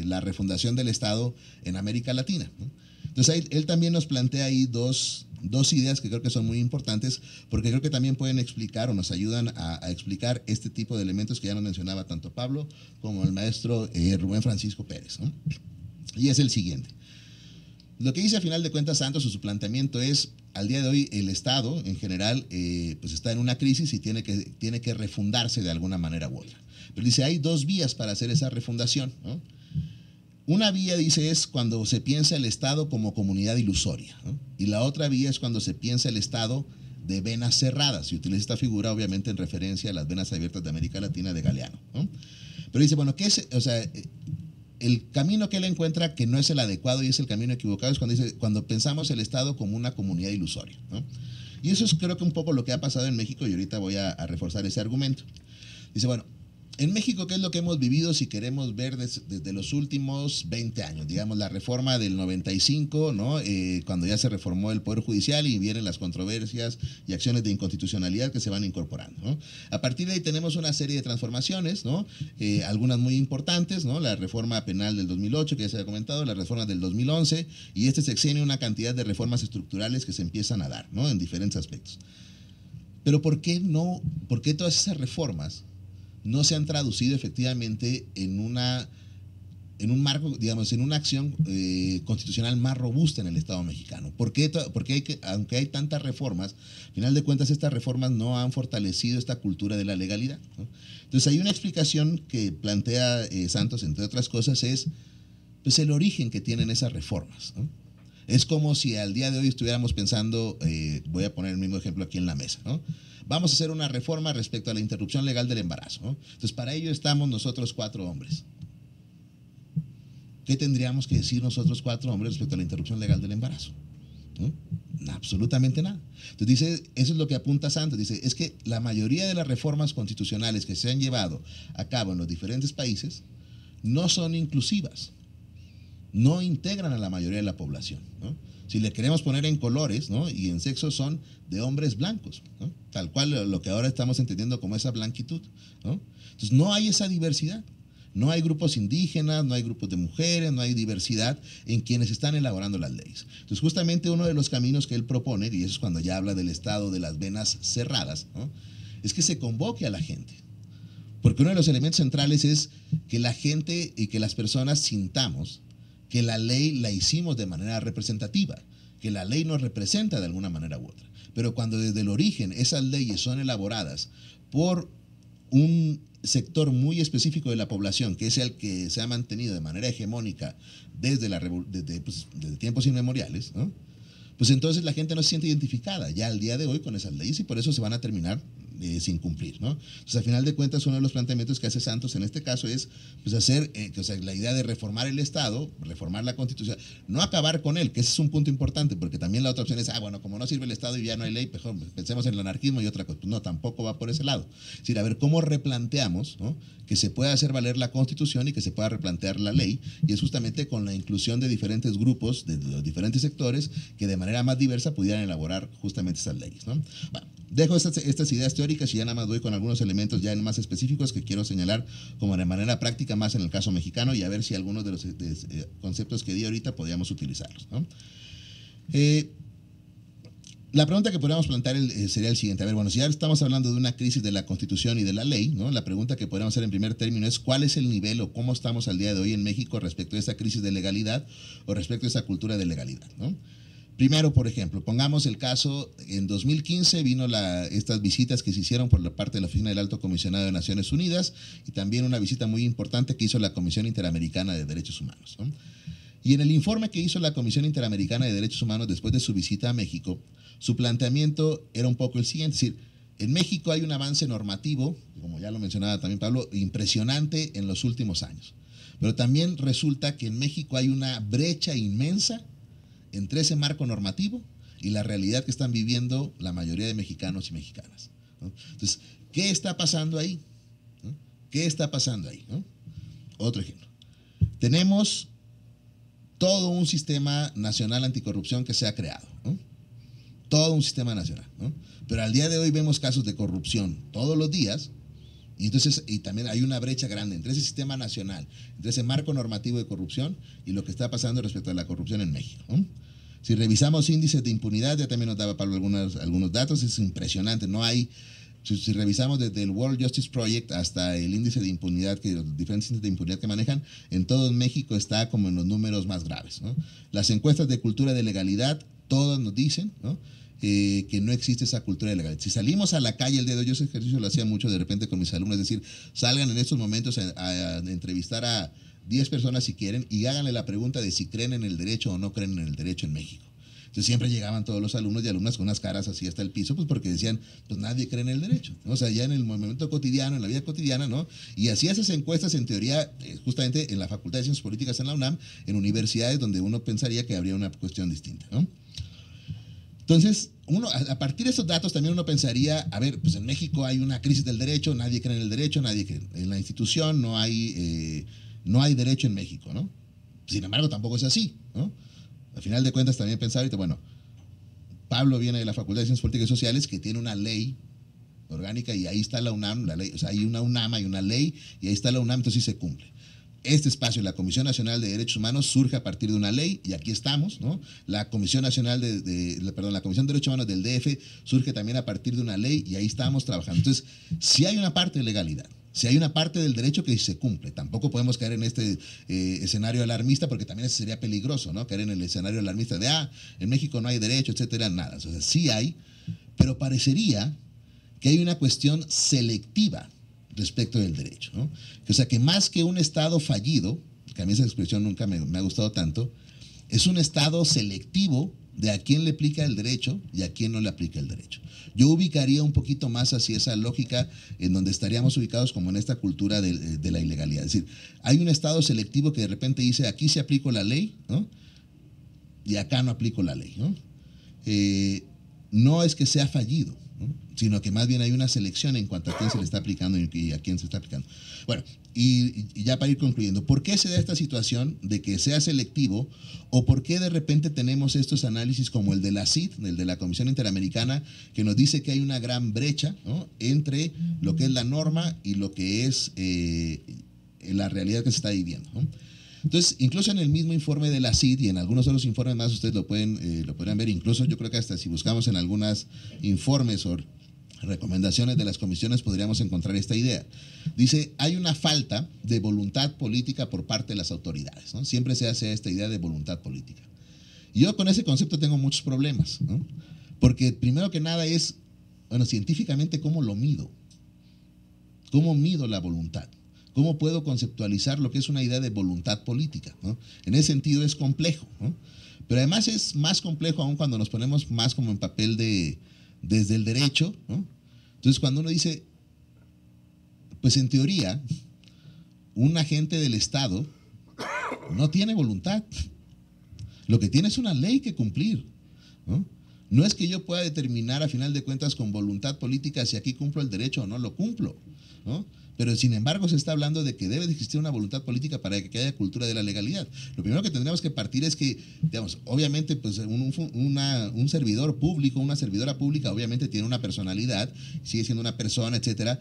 La refundación del Estado en América Latina, ¿no? Entonces, él también nos plantea ahí dos ideas que creo que son muy importantes porque creo que también pueden explicar o nos ayudan a explicar este tipo de elementos que ya nos mencionaba tanto Pablo como el maestro Rubén Francisco Pérez, ¿no? Y es el siguiente. Lo que dice a final de cuentas Santos o su planteamiento es, al día de hoy el Estado en general pues está en una crisis y tiene que refundarse de alguna manera u otra. Pero dice, hay dos vías para hacer esa refundación, ¿no? Una vía, dice, es cuando se piensa el Estado como comunidad ilusoria, ¿no? Y la otra vía es cuando se piensa el Estado de venas cerradas. Y utiliza esta figura, obviamente, en referencia a las venas abiertas de América Latina de Galeano, ¿no? Pero dice, bueno, ¿qué es? O sea, el camino que él encuentra que no es el adecuado y es el camino equivocado es cuando pensamos el Estado como una comunidad ilusoria, ¿no? Y eso es creo que un poco lo que ha pasado en México y ahorita voy a reforzar ese argumento. Dice, bueno, en México, ¿qué es lo que hemos vivido si queremos ver desde los últimos 20 años? Digamos, la reforma del 95, ¿no? Cuando ya se reformó el Poder Judicial y vienen las controversias y acciones de inconstitucionalidad que se van incorporando, ¿no? A partir de ahí tenemos una serie de transformaciones, ¿no? Algunas muy importantes, ¿no? La reforma penal del 2008, que ya se había comentado, la reforma del 2011, y este sexenio una cantidad de reformas estructurales que se empiezan a dar, ¿no? En diferentes aspectos. Pero ¿por qué todas esas reformas no se han traducido efectivamente en un marco, digamos, en una acción constitucional más robusta en el Estado mexicano? Porque aunque hay tantas reformas, al final de cuentas estas reformas no han fortalecido esta cultura de la legalidad, ¿no? Entonces hay una explicación que plantea Santos, entre otras cosas, es pues, el origen que tienen esas reformas, ¿no? Es como si al día de hoy estuviéramos pensando, voy a poner el mismo ejemplo aquí en la mesa, ¿no? Vamos a hacer una reforma respecto a la interrupción legal del embarazo, ¿no? Entonces, para ello estamos nosotros 4 hombres. ¿Qué tendríamos que decir nosotros 4 hombres respecto a la interrupción legal del embarazo? ¿No? Absolutamente nada. Entonces dice, eso es lo que apunta Santos, dice, es que la mayoría de las reformas constitucionales que se han llevado a cabo en los diferentes países no son inclusivas, no integran a la mayoría de la población, ¿no? Si le queremos poner en colores, ¿no? Y en sexo son de hombres blancos, ¿no? Tal cual lo que ahora estamos entendiendo como esa blanquitud, ¿no? Entonces no hay esa diversidad, no hay grupos indígenas, no hay grupos de mujeres, no hay diversidad en quienes están elaborando las leyes. Entonces justamente uno de los caminos que él propone, y eso es cuando ya habla del Estado de las venas cerradas, ¿no? Es que se convoque a la gente. Porque uno de los elementos centrales es que la gente y que las personas sintamos que la ley la hicimos de manera representativa, que la ley nos representa de alguna manera u otra. Pero cuando desde el origen esas leyes son elaboradas por un sector muy específico de la población, que es el que se ha mantenido de manera hegemónica desde tiempos inmemoriales, ¿no? Pues entonces la gente no se siente identificada ya al día de hoy con esas leyes y por eso se van a terminar sin cumplir, ¿no? Entonces, al final de cuentas, uno de los planteamientos que hace Santos en este caso es pues, hacer la idea de reformar el Estado, reformar la Constitución, no acabar con él, que ese es un punto importante, porque también la otra opción es, bueno, como no sirve el Estado y ya no hay ley, mejor pensemos en el anarquismo y otra cosa. Pues no, tampoco va por ese lado. Es decir, a ver cómo replanteamos, ¿no? Que se pueda hacer valer la Constitución y que se pueda replantear la ley, y es justamente con la inclusión de diferentes grupos, de los diferentes sectores, que de manera más diversa pudieran elaborar justamente esas leyes, ¿no? Bueno, dejo estas ideas teóricas y ya nada más voy con algunos elementos ya más específicos que quiero señalar como de manera práctica más en el caso mexicano y a ver si algunos de los conceptos que di ahorita podríamos utilizarlos, ¿no? La pregunta que podríamos plantear sería el siguiente. A ver, bueno, si ya estamos hablando de una crisis de la Constitución y de la ley, ¿no? La pregunta que podríamos hacer en primer término es ¿cuál es el nivel o cómo estamos al día de hoy en México respecto a esa crisis de legalidad o respecto a esa cultura de legalidad, ¿no? Primero, por ejemplo, pongamos el caso, en 2015 vino estas visitas que se hicieron por la parte de la Oficina del Alto Comisionado de Naciones Unidas y también una visita muy importante que hizo la Comisión Interamericana de Derechos Humanos, ¿no? Y en el informe que hizo la Comisión Interamericana de Derechos Humanos después de su visita a México, su planteamiento era un poco el siguiente, es decir, en México hay un avance normativo, como ya lo mencionaba también Pablo, impresionante en los últimos años. Pero también resulta que en México hay una brecha inmensa entre ese marco normativo y la realidad que están viviendo la mayoría de mexicanos y mexicanas, ¿no? Entonces, ¿qué está pasando ahí? ¿No? ¿Qué está pasando ahí? ¿No? Otro ejemplo. Tenemos todo un sistema nacional anticorrupción que se ha creado, ¿no? Todo un sistema nacional, ¿no? Pero al día de hoy vemos casos de corrupción todos los días y entonces y también hay una brecha grande entre ese sistema nacional, entre ese marco normativo de corrupción y lo que está pasando respecto a la corrupción en México, ¿no? Si revisamos índices de impunidad, ya también nos daba Pablo algunos datos, es impresionante, no hay. Si revisamos desde el World Justice Project hasta el índice de impunidad, los diferentes índices de impunidad que manejan, en todo México está como en los números más graves, ¿no? Las encuestas de cultura de legalidad, todas nos dicen, ¿no? Que no existe esa cultura de legalidad. Si salimos a la calle el día de hoy, yo ese ejercicio lo hacía mucho de repente con mis alumnos, es decir, salgan en estos momentos a entrevistar a 10 personas si quieren y háganle la pregunta de si creen en el derecho o no creen en el derecho en México. Entonces siempre llegaban todos los alumnos y alumnas con unas caras así hasta el piso, pues porque decían, pues nadie cree en el derecho, ¿no? O sea, ya en el momento cotidiano, en la vida cotidiana, ¿no? Y hacía esas encuestas en teoría, justamente en la Facultad de Ciencias Políticas en la UNAM, en universidades donde uno pensaría que habría una cuestión distinta, ¿no? Entonces, a partir de esos datos también uno pensaría, a ver, pues en México hay una crisis del derecho, nadie cree en el derecho, nadie cree en la institución, no hay derecho en México, ¿no? Sin embargo, tampoco es así, ¿no? Al final de cuentas también pensaba, bueno, Pablo viene de la Facultad de Ciencias Políticas y Sociales que tiene una ley orgánica y ahí está la UNAM, la ley, o sea, hay una UNAM, hay una ley y ahí está la UNAM, entonces sí se cumple. Este espacio, la Comisión Nacional de Derechos Humanos, surge a partir de una ley y aquí estamos, ¿no? La Comisión Nacional la Comisión de Derechos Humanos del DF surge también a partir de una ley y ahí estamos trabajando. Entonces, sí hay una parte de legalidad, si hay una parte del derecho que se cumple. Tampoco podemos caer en este escenario alarmista porque también eso sería peligroso, ¿no? Caer en el escenario alarmista de, en México no hay derecho, etcétera, nada. O sea, sí hay, pero parecería que hay una cuestión selectiva respecto del derecho, ¿no? O sea, que más que un Estado fallido, que a mí esa expresión nunca me ha gustado tanto, es un Estado selectivo de a quién le aplica el derecho y a quién no le aplica el derecho. Yo ubicaría un poquito más hacia esa lógica en donde estaríamos ubicados como en esta cultura de la ilegalidad. Es decir, hay un Estado selectivo que de repente dice, aquí se aplico la ley, ¿no? Y acá no aplico la ley, ¿no? No es que sea fallido, ¿no? Sino que más bien hay una selección en cuanto a quién se le está aplicando y a quién se está aplicando. Bueno, y ya para ir concluyendo, ¿por qué se da esta situación de que sea selectivo o por qué de repente tenemos estos análisis como el de la CID, el de la Comisión Interamericana, que nos dice que hay una gran brecha, ¿no? Entre lo que es la norma y lo que es la realidad que se está viviendo, ¿no? Entonces, incluso en el mismo informe de la CID y en algunos otros informes más, ustedes lo podrán ver, incluso yo creo que hasta si buscamos en algunos informes o recomendaciones de las comisiones podríamos encontrar esta idea. Dice, hay una falta de voluntad política por parte de las autoridades, ¿no? Siempre se hace esta idea de voluntad política. Y yo con ese concepto tengo muchos problemas, ¿no? Porque primero que nada es, bueno, científicamente, ¿cómo lo mido? ¿Cómo mido la voluntad? ¿Cómo puedo conceptualizar lo que es una idea de voluntad política, ¿no? En ese sentido es complejo, ¿no? Pero además es más complejo aún cuando nos ponemos más como en papel desde el derecho, ¿no? Entonces cuando uno dice, pues en teoría, un agente del Estado no tiene voluntad. Lo que tiene es una ley que cumplir, ¿no? No es que yo pueda determinar a final de cuentas con voluntad política si aquí cumplo el derecho o no lo cumplo, ¿no? Pero sin embargo se está hablando de que debe de existir una voluntad política para que haya cultura de la legalidad. Lo primero que tendríamos que partir es que, digamos, obviamente pues un servidor público, una servidora pública obviamente tiene una personalidad, sigue siendo una persona, etcétera,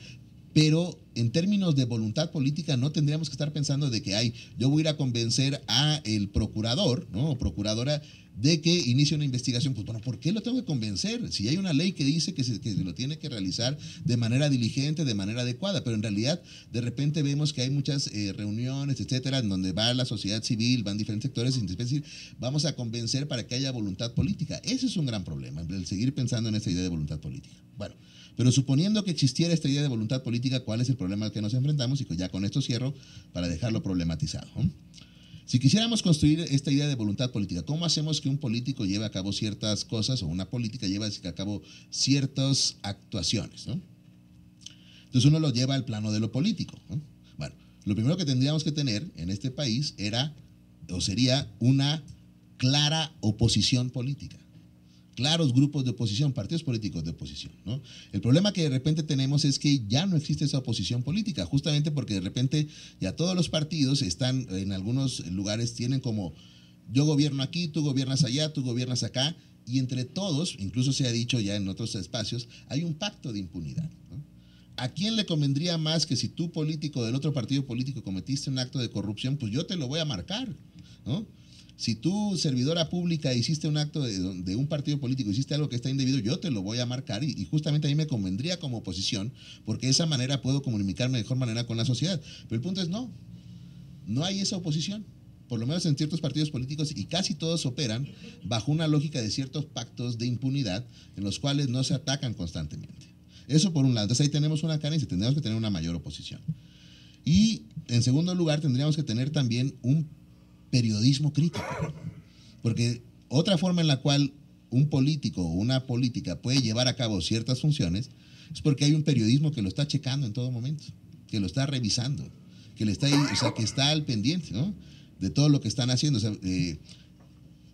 pero en términos de voluntad política no tendríamos que estar pensando de que yo voy a ir a convencer a el procurador, ¿no? O procuradora de que inicie una investigación. Pues bueno, ¿por qué lo tengo que convencer? Si hay una ley que dice que se lo tiene que realizar de manera diligente, de manera adecuada, pero en realidad de repente vemos que hay muchas reuniones, etcétera, en donde va la sociedad civil, van diferentes sectores, y decir, vamos a convencer para que haya voluntad política. Ese es un gran problema, el seguir pensando en esta idea de voluntad política. Bueno, pero suponiendo que existiera esta idea de voluntad política, ¿cuál es el problema al que nos enfrentamos? Y ya con esto cierro para dejarlo problematizado, ¿no? Si quisiéramos construir esta idea de voluntad política, ¿cómo hacemos que un político lleve a cabo ciertas cosas o una política lleve a cabo ciertas actuaciones, ¿no? Entonces uno lo lleva al plano de lo político, ¿no? Bueno, lo primero que tendríamos que tener en este país sería una clara oposición política. Claros grupos de oposición, partidos políticos de oposición, ¿no? El problema que de repente tenemos es que ya no existe esa oposición política, justamente porque de repente ya todos los partidos están, en algunos lugares tienen como, yo gobierno aquí, tú gobiernas allá, tú gobiernas acá, y entre todos, incluso se ha dicho ya en otros espacios, hay un pacto de impunidad, ¿no? ¿A quién le convendría más que si tú político del otro partido político cometiste un acto de corrupción, pues yo te lo voy a marcar, ¿no? Si tú, servidora pública, hiciste un acto de un partido político, hiciste algo que está indebido, yo te lo voy a marcar y justamente a mí me convendría como oposición, porque de esa manera puedo comunicarme de mejor manera con la sociedad. Pero el punto es no hay esa oposición, por lo menos en ciertos partidos políticos, y casi todos operan bajo una lógica de ciertos pactos de impunidad en los cuales no se atacan constantemente. Eso por un lado. Entonces ahí tenemos una carencia, tendríamos que tener una mayor oposición. Y en segundo lugar tendríamos que tener también un periodismo crítico, porque otra forma en la cual un político o una política puede llevar a cabo ciertas funciones es porque hay un periodismo que lo está checando en todo momento, que lo está revisando, que está al pendiente, ¿no?, de todo lo que están haciendo. O sea,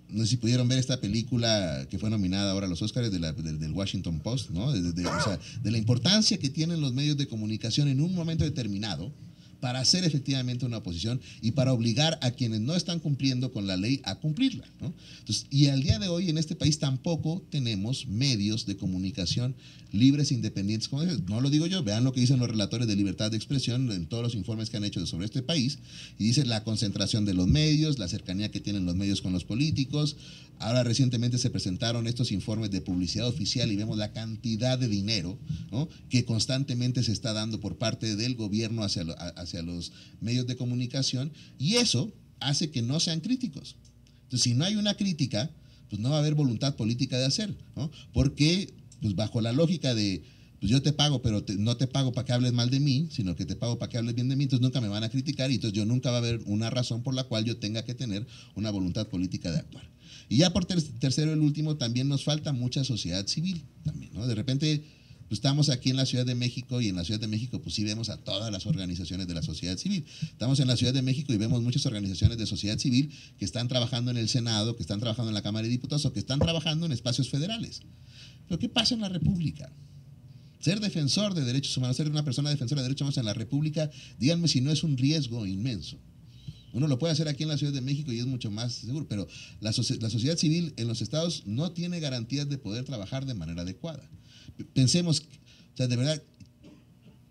no sé si pudieron ver esta película que fue nominada ahora a los Óscares del Washington Post, ¿no? De la importancia que tienen los medios de comunicación en un momento determinado para hacer efectivamente una oposición y para obligar a quienes no están cumpliendo con la ley a cumplirla, ¿no? Entonces, y al día de hoy en este país tampoco tenemos medios de comunicación libres e independientes. No lo digo yo, vean lo que dicen los relatores de libertad de expresión en todos los informes que han hecho sobre este país, y dice la concentración de los medios, la cercanía que tienen los medios con los políticos. Ahora recientemente se presentaron estos informes de publicidad oficial y vemos la cantidad de dinero, ¿no?, que constantemente se está dando por parte del gobierno hacia los medios de comunicación, y eso hace que no sean críticos. Entonces, si no hay una crítica, pues no va a haber voluntad política de hacer, ¿no? Porque pues bajo la lógica de pues yo te pago, pero no te pago para que hables mal de mí, sino que te pago para que hables bien de mí, entonces nunca me van a criticar y entonces nunca va a haber una razón por la cual yo tenga que tener una voluntad política de actuar. Y ya por tercero y el último, también nos falta mucha sociedad civil también, ¿no? De repente pues estamos aquí en la Ciudad de México y en la Ciudad de México pues sí vemos a todas las organizaciones de la sociedad civil. Estamos en la Ciudad de México y vemos muchas organizaciones de sociedad civil que están trabajando en el Senado, que están trabajando en la Cámara de Diputados o que están trabajando en espacios federales. Pero ¿qué pasa en la República? Ser defensor de derechos humanos, ser una persona defensora de derechos humanos en la República, díganme si no es un riesgo inmenso. Uno lo puede hacer aquí en la Ciudad de México y es mucho más seguro, pero la sociedad civil en los estados no tiene garantías de poder trabajar de manera adecuada. Pensemos, o sea, de verdad,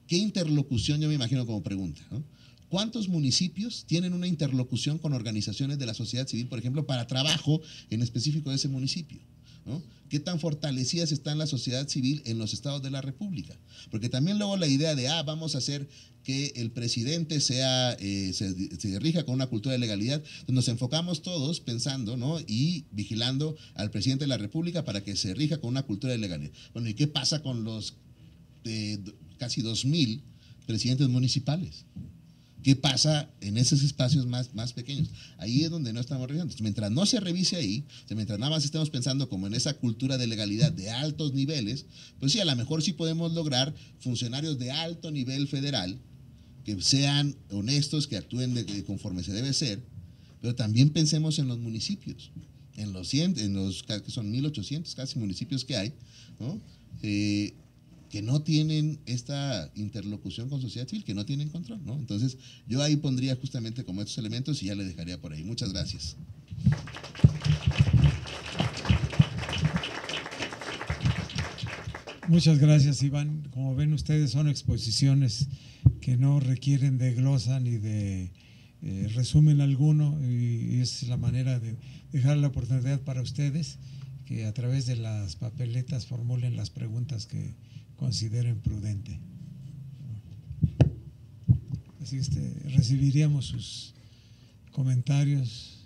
¿qué interlocución? Yo me imagino como pregunta, ¿no? ¿Cuántos municipios tienen una interlocución con organizaciones de la sociedad civil, por ejemplo, para trabajo en específico de ese municipio, ¿no? ¿Qué tan fortalecidas está la sociedad civil en los estados de la República? Porque también luego la idea de, vamos a hacer que el presidente se rija con una cultura de legalidad, entonces nos enfocamos todos pensando, ¿no?, y vigilando al presidente de la República para que se rija con una cultura de legalidad. Bueno, ¿y qué pasa con los casi 2,000 presidentes municipales? ¿Qué pasa en esos espacios más pequeños? Ahí es donde no estamos revisando. Mientras no se revise ahí, mientras nada más estemos pensando como en esa cultura de legalidad de altos niveles, pues sí, a lo mejor sí podemos lograr funcionarios de alto nivel federal que sean honestos, que actúen conforme se debe ser, pero también pensemos en los municipios, en los que son 1,800 casi municipios que hay, ¿no? que no tienen esta interlocución con sociedad civil, que no tienen control, ¿no? Entonces, yo ahí pondría justamente como estos elementos y ya le dejaría por ahí. Muchas gracias. Muchas gracias, Iván. Como ven ustedes, son exposiciones que no requieren de glosa ni de resumen alguno, y es la manera de dejar la oportunidad para ustedes que a través de las papeletas formulen las preguntas que consideren prudente. Así que recibiríamos sus comentarios.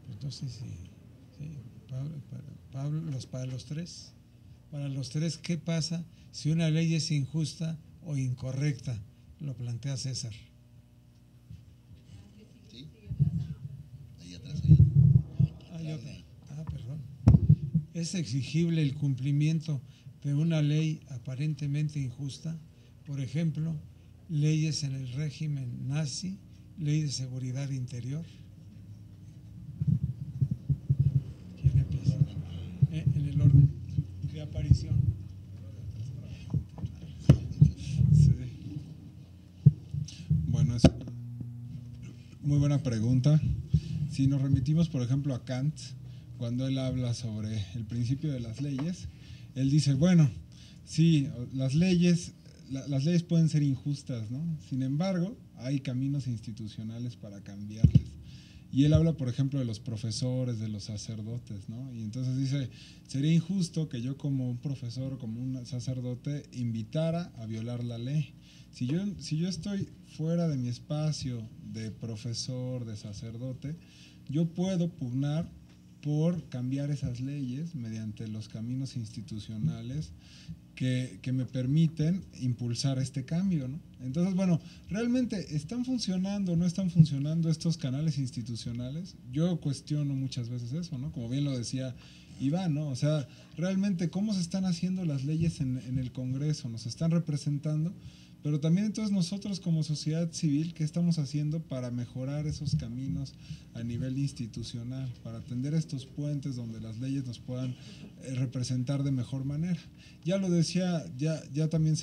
Entonces, sí, Pablo, para los tres, ¿qué pasa si una ley es injusta o incorrecta? Lo plantea César. ¿Sí? Ahí atrás. Perdón. ¿Es exigible el cumplimiento de una ley aparentemente injusta? Por ejemplo, leyes en el régimen nazi, ley de seguridad interior. ¿Quién empieza? En el orden de aparición. Sí. Bueno, es muy buena pregunta. Si nos remitimos, por ejemplo, a Kant, cuando él habla sobre el principio de las leyes, él dice, bueno, sí, las leyes pueden ser injustas, ¿no? Sin embargo, hay caminos institucionales para cambiarles. Y él habla, por ejemplo, de los profesores, de los sacerdotes, ¿no? Y entonces dice, sería injusto que yo como un profesor, como un sacerdote, invitara a violar la ley. Si yo estoy fuera de mi espacio de profesor, de sacerdote, yo puedo pugnar por cambiar esas leyes mediante los caminos institucionales que me permiten impulsar este cambio, ¿no? Entonces, bueno, ¿realmente están funcionando o no están funcionando estos canales institucionales? Yo cuestiono muchas veces eso, ¿no? Como bien lo decía Iván, ¿no? O sea, realmente cómo se están haciendo las leyes en el Congreso, nos están representando, pero también entonces nosotros como sociedad civil, ¿qué estamos haciendo para mejorar esos caminos a nivel institucional, para tender estos puentes donde las leyes nos puedan representar de mejor manera? Ya lo decía, ya también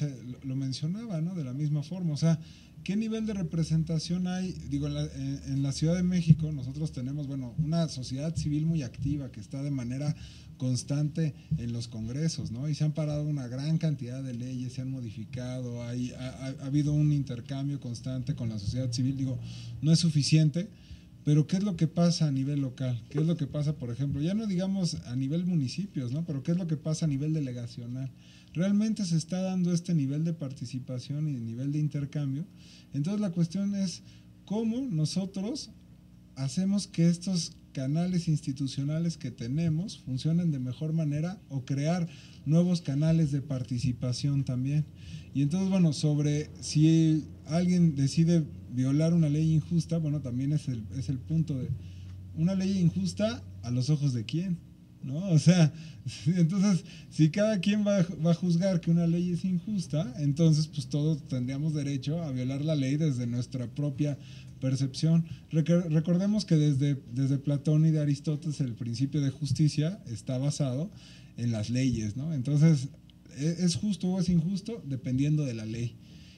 lo mencionaba, ¿no? De la misma forma, o sea, ¿qué nivel de representación hay? Digo, en la Ciudad de México nosotros tenemos, bueno, una sociedad civil muy activa que está de manera constante en los congresos, ¿no? Y se han parado una gran cantidad de leyes, se han modificado, ha habido un intercambio constante con la sociedad civil. Digo, no es suficiente, pero ¿qué es lo que pasa a nivel local? ¿Qué es lo que pasa, por ejemplo, ya no digamos a nivel municipios, ¿no? Pero ¿qué es lo que pasa a nivel delegacional? ¿Realmente se está dando este nivel de participación y nivel de intercambio? Entonces la cuestión es cómo nosotros hacemos que estos canales institucionales que tenemos funcionen de mejor manera o crear nuevos canales de participación también. Y entonces, bueno, sobre si alguien decide violar una ley injusta, bueno, también es el punto de una ley injusta a los ojos de quién, ¿no? O sea, entonces, si cada quien va a juzgar que una ley es injusta, entonces pues todos tendríamos derecho a violar la ley desde nuestra propia percepción. Recordemos que desde Platón y de Aristóteles el principio de justicia está basado en las leyes, ¿no? Entonces, ¿es justo o es injusto? Dependiendo de la ley.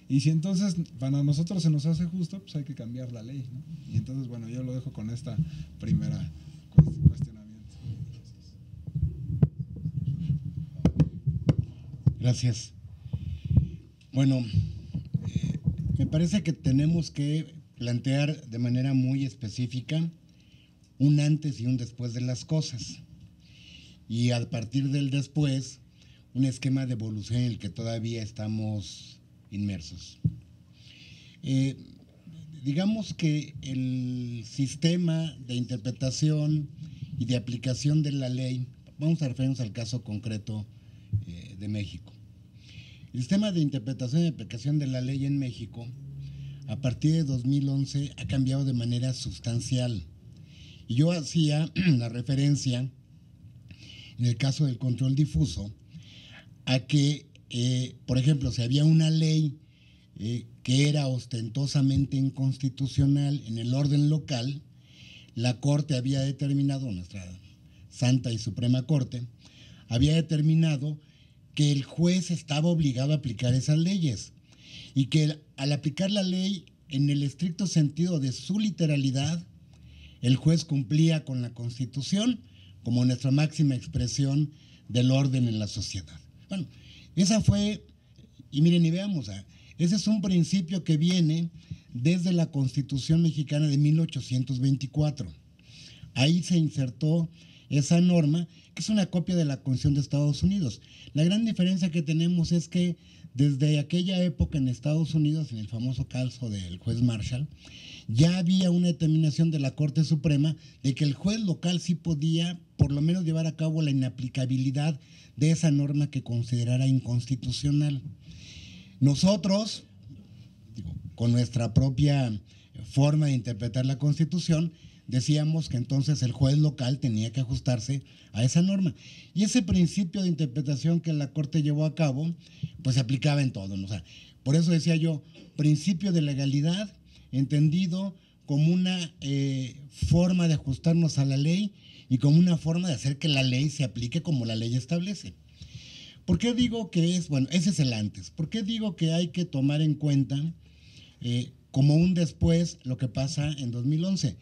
Y si entonces para nosotros se nos hace justo, pues hay que cambiar la ley, ¿no? Y entonces, bueno, yo lo dejo con esta primera cuestionamiento. Gracias. Bueno, me parece que tenemos que plantear de manera muy específica un antes y un después de las cosas. Y a partir del después, un esquema de evolución en el que todavía estamos inmersos. Digamos que el sistema de interpretación y de aplicación de la ley, vamos a referirnos al caso concreto de México. El sistema de interpretación y aplicación de la ley en México, a partir de 2011, ha cambiado de manera sustancial. Y yo hacía la referencia, en el caso del control difuso, a que, por ejemplo, si había una ley que era ostentosamente inconstitucional en el orden local, la Corte había determinado, nuestra Santa y Suprema Corte, había determinado que el juez estaba obligado a aplicar esas leyes y que al aplicar la ley en el estricto sentido de su literalidad, el juez cumplía con la Constitución como nuestra máxima expresión del orden en la sociedad. Bueno, esa fue, y miren y veamos, ese es un principio que viene desde la Constitución mexicana de 1824. Ahí se insertó esa norma, que es una copia de la Constitución de Estados Unidos. La gran diferencia que tenemos es que desde aquella época en Estados Unidos, en el famoso caso del juez Marshall, ya había una determinación de la Corte Suprema de que el juez local sí podía por lo menos llevar a cabo la inaplicabilidad de esa norma que considerara inconstitucional. Nosotros, con nuestra propia forma de interpretar la Constitución, decíamos que entonces el juez local tenía que ajustarse a esa norma. Y ese principio de interpretación que la Corte llevó a cabo, pues se aplicaba en todo, ¿no? O sea, por eso decía yo, principio de legalidad entendido como una forma de ajustarnos a la ley y como una forma de hacer que la ley se aplique como la ley establece. ¿Por qué digo que es, bueno, ese es el antes? ¿Por qué digo que hay que tomar en cuenta como un después lo que pasa en 2011?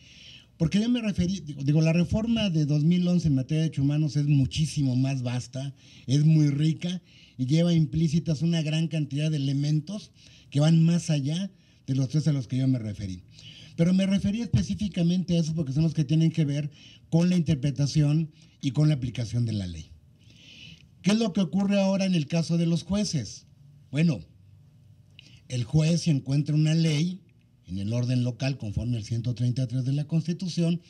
Porque yo me referí, digo, la reforma de 2011 en materia de derechos humanos es muchísimo más vasta, es muy rica y lleva implícitas una gran cantidad de elementos que van más allá de los tres a los que yo me referí. Pero me referí específicamente a eso porque son los que tienen que ver con la interpretación y con la aplicación de la ley. ¿Qué es lo que ocurre ahora en el caso de los jueces? Bueno, el juez, si encuentra una ley en el orden local conforme al 133 de la Constitución,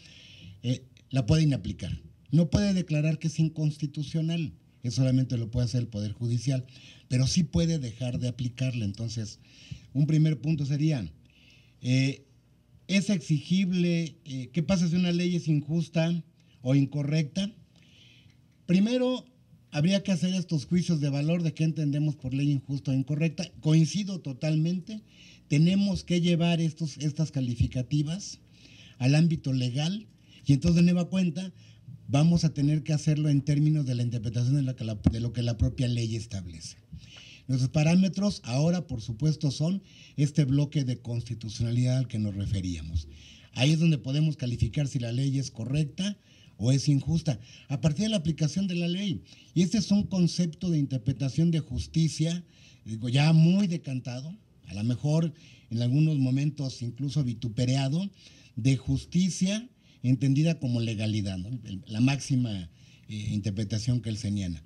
la puede inaplicar. No puede declarar que es inconstitucional, eso solamente lo puede hacer el Poder Judicial, pero sí puede dejar de aplicarla. Entonces, un primer punto sería, ¿es exigible? ¿Qué pasa si una ley es injusta o incorrecta? Primero, habría que hacer estos juicios de valor de qué entendemos por ley injusta o incorrecta. Coincido totalmente. Tenemos que llevar estas calificativas al ámbito legal y entonces de nueva cuenta vamos a tener que hacerlo en términos de la interpretación de lo que la propia ley establece. Nuestros parámetros ahora, por supuesto, son este bloque de constitucionalidad al que nos referíamos. Ahí es donde podemos calificar si la ley es correcta o es injusta, a partir de la aplicación de la ley. Y este es un concepto de interpretación de justicia, digo, ya muy decantado, a lo mejor en algunos momentos incluso vituperado, de justicia entendida como legalidad, ¿no? La máxima interpretación kelseniana.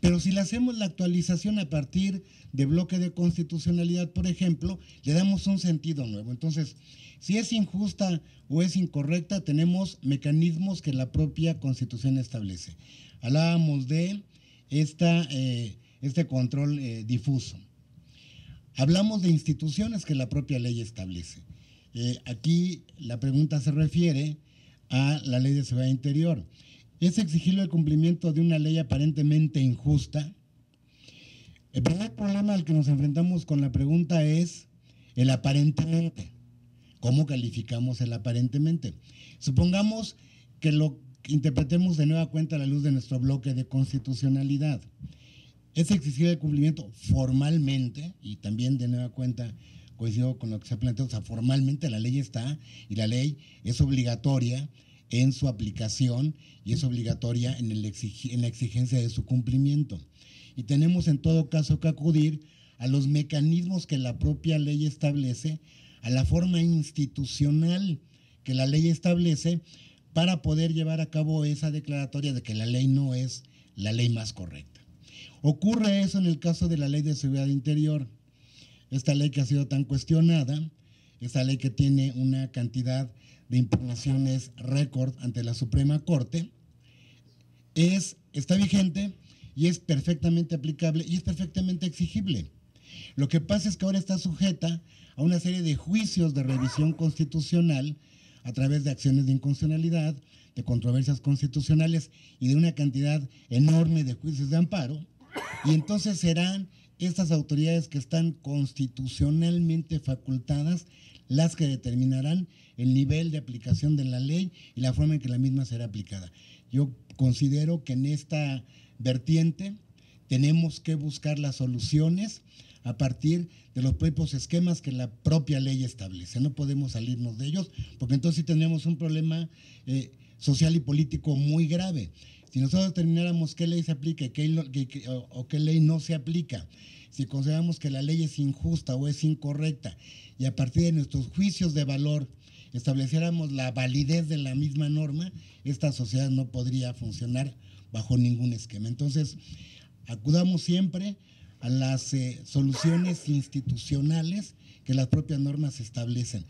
Pero si le hacemos la actualización a partir de bloque de constitucionalidad, por ejemplo, le damos un sentido nuevo. Entonces, si es injusta o es incorrecta, tenemos mecanismos que la propia Constitución establece. Hablábamos de este control difuso. Hablamos de instituciones que la propia ley establece. Aquí la pregunta se refiere a la Ley de Seguridad Interior. ¿Es exigible el cumplimiento de una ley aparentemente injusta? El primer problema al que nos enfrentamos con la pregunta es el aparentemente. ¿Cómo calificamos el aparentemente? Supongamos que lo interpretemos de nueva cuenta a la luz de nuestro bloque de constitucionalidad. Es exigible el cumplimiento formalmente, y también de nueva cuenta coincido con lo que se ha planteado, o sea, formalmente la ley está y la ley es obligatoria en su aplicación y es obligatoria en la exigencia de su cumplimiento. Y tenemos en todo caso que acudir a los mecanismos que la propia ley establece, a la forma institucional que la ley establece para poder llevar a cabo esa declaratoria de que la ley no es la ley más correcta. Ocurre eso en el caso de la Ley de Seguridad Interior. Esta ley que ha sido tan cuestionada, esta ley que tiene una cantidad de impugnaciones récord ante la Suprema Corte, está vigente y es perfectamente aplicable y es perfectamente exigible. Lo que pasa es que ahora está sujeta a una serie de juicios de revisión constitucional a través de acciones de inconstitucionalidad, de controversias constitucionales y de una cantidad enorme de juicios de amparo, y entonces serán estas autoridades que están constitucionalmente facultadas las que determinarán el nivel de aplicación de la ley y la forma en que la misma será aplicada. Yo considero que en esta vertiente tenemos que buscar las soluciones a partir de los propios esquemas que la propia ley establece. No podemos salirnos de ellos, porque entonces sí tendríamos un problema social y político muy grave. Si nosotros determináramos qué ley se aplica o qué ley no se aplica, si consideramos que la ley es injusta o es incorrecta, y a partir de nuestros juicios de valor estableciéramos la validez de la misma norma, esta sociedad no podría funcionar bajo ningún esquema. Entonces, acudamos siempre a las soluciones institucionales que las propias normas establecen.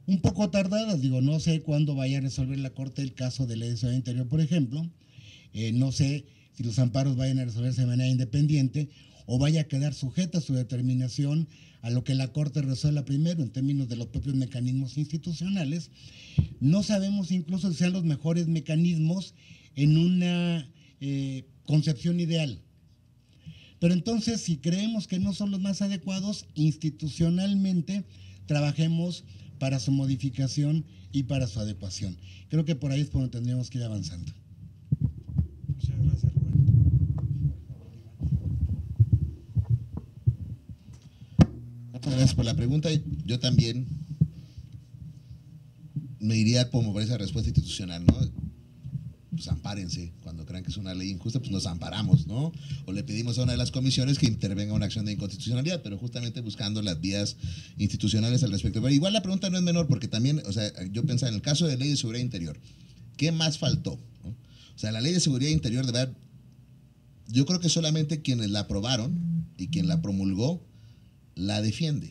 Un poco tardadas, digo, no sé cuándo vaya a resolver la Corte el caso de Ley de Seguridad Interior, por ejemplo, no sé si los amparos vayan a resolverse de manera independiente o vaya a quedar sujeta su determinación a lo que la Corte resuelva primero en términos de los propios mecanismos institucionales. No sabemos incluso si sean los mejores mecanismos en una concepción ideal. Pero entonces, si creemos que no son los más adecuados, institucionalmente trabajemos para su modificación y para su adecuación. Creo que por ahí es por donde tendríamos que ir avanzando. Muchas gracias, Rubén. Gracias por la pregunta. Yo también me iría como por esa respuesta institucional, ¿no? Pues ampárense, cuando crean que es una ley injusta, pues nos amparamos, ¿no? O le pedimos a una de las comisiones que intervenga una acción de inconstitucionalidad, pero justamente buscando las vías institucionales al respecto. Pero igual la pregunta no es menor, porque también, o sea, yo pensaba en el caso de Ley de Seguridad Interior, ¿qué más faltó? ¿No? O sea, la Ley de Seguridad Interior, de verdad, yo creo que solamente quienes la aprobaron y quien la promulgó, la defiende.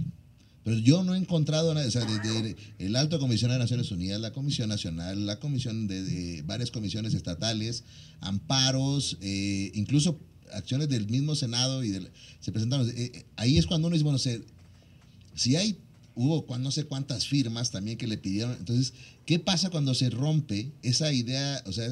Pero yo no he encontrado nada, o sea, desde el Alto Comisionado de Naciones Unidas, la Comisión Nacional, la comisión de varias comisiones estatales, amparos, incluso acciones del mismo Senado se presentaron. Ahí es cuando uno dice, bueno, si hubo no sé cuántas firmas también que le pidieron. Entonces, ¿qué pasa cuando se rompe esa idea, o sea,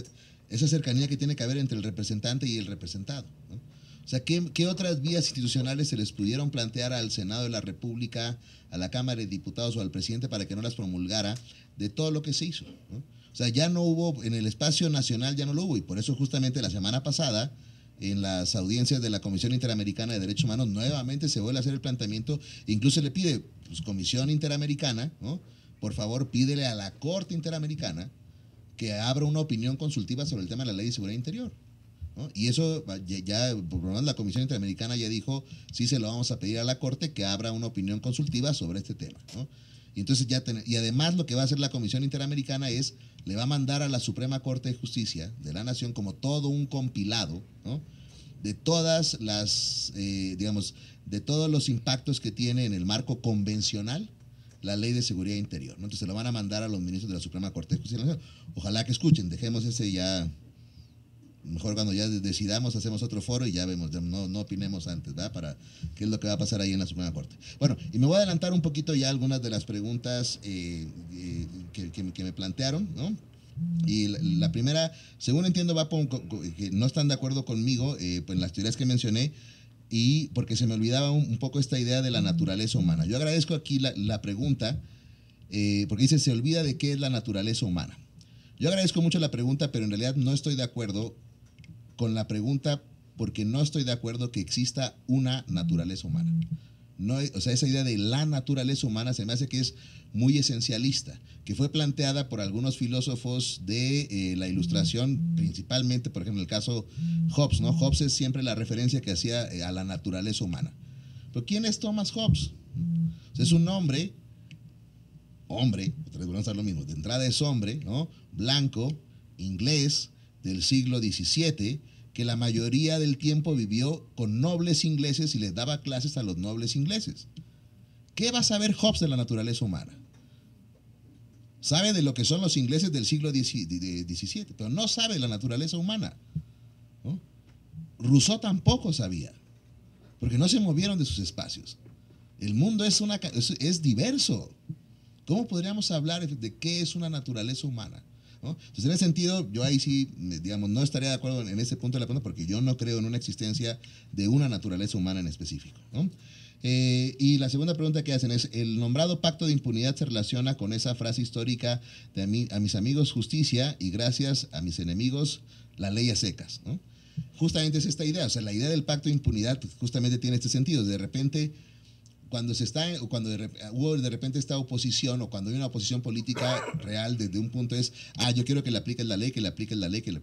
esa cercanía que tiene que haber entre el representante y el representado, ¿no? O sea, ¿qué otras vías institucionales se les pudieron plantear al Senado de la República, a la Cámara de Diputados o al presidente para que no las promulgara de todo lo que se hizo, ¿no? O sea, ya no hubo, en el espacio nacional ya no lo hubo, y por eso justamente la semana pasada, en las audiencias de la Comisión Interamericana de Derechos Humanos, nuevamente se vuelve a hacer el planteamiento, incluso le pide, pues, Comisión Interamericana, ¿no? Por favor, pídele a la Corte Interamericana que abra una opinión consultiva sobre el tema de la Ley de Seguridad Interior, ¿no? Y eso ya, por lo menos la Comisión Interamericana ya dijo, sí se lo vamos a pedir a la Corte que abra una opinión consultiva sobre este tema, ¿no? Y entonces y además lo que va a hacer la Comisión Interamericana es, le va a mandar a la Suprema Corte de Justicia de la Nación como todo un compilado, ¿no? De todas las, digamos, de todos los impactos que tiene en el marco convencional la Ley de Seguridad Interior, ¿no? Entonces se lo van a mandar a los ministros de la Suprema Corte de Justicia de la Nación. Ojalá que escuchen, dejemos ese ya. Mejor cuando ya decidamos, hacemos otro foro y ya vemos, no opinemos antes, ¿verdad? Para qué es lo que va a pasar ahí en la Suprema Corte. Bueno, y me voy a adelantar un poquito ya algunas de las preguntas que me plantearon, ¿no? Y la primera, según entiendo, va que no están de acuerdo conmigo pues en las teorías que mencioné, y porque se me olvidaba un poco esta idea de la naturaleza humana. Yo agradezco aquí la pregunta, porque dice, se olvida de qué es la naturaleza humana. Yo agradezco mucho la pregunta, pero en realidad no estoy de acuerdo con la pregunta, porque no estoy de acuerdo que exista una naturaleza humana. No, o sea, esa idea de la naturaleza humana se me hace que es muy esencialista, que fue planteada por algunos filósofos de la Ilustración, principalmente, por ejemplo, el caso Hobbes, ¿no? Hobbes es siempre la referencia que hacía a la naturaleza humana. Pero ¿quién es Thomas Hobbes? O sea, es un hombre, otra vez vamos a hacer lo mismo, de entrada es hombre, ¿no? Blanco, inglés, del siglo XVII, que la mayoría del tiempo vivió con nobles ingleses y les daba clases a los nobles ingleses. ¿Qué va a saber Hobbes de la naturaleza humana? Sabe de lo que son los ingleses del siglo XVII, pero no sabe de la naturaleza humana, ¿no? Rousseau tampoco sabía, porque no se movieron de sus espacios. El mundo es diverso. ¿Cómo podríamos hablar de qué es una naturaleza humana? ¿No? Entonces, en ese sentido, yo ahí sí, digamos, no estaría de acuerdo en ese punto de la pregunta, porque yo no creo en una existencia de una naturaleza humana en específico, ¿no? Y la segunda pregunta que hacen es, ¿el nombrado pacto de impunidad se relaciona con esa frase histórica de a mis amigos justicia y gracias a mis enemigos la ley a secas, ¿no? Justamente es esta idea, o sea, la idea del pacto de impunidad pues, justamente tiene este sentido. De repente, cuando hubo de repente esta oposición, o cuando hay una oposición política real desde un punto es, yo quiero que le apliquen la ley,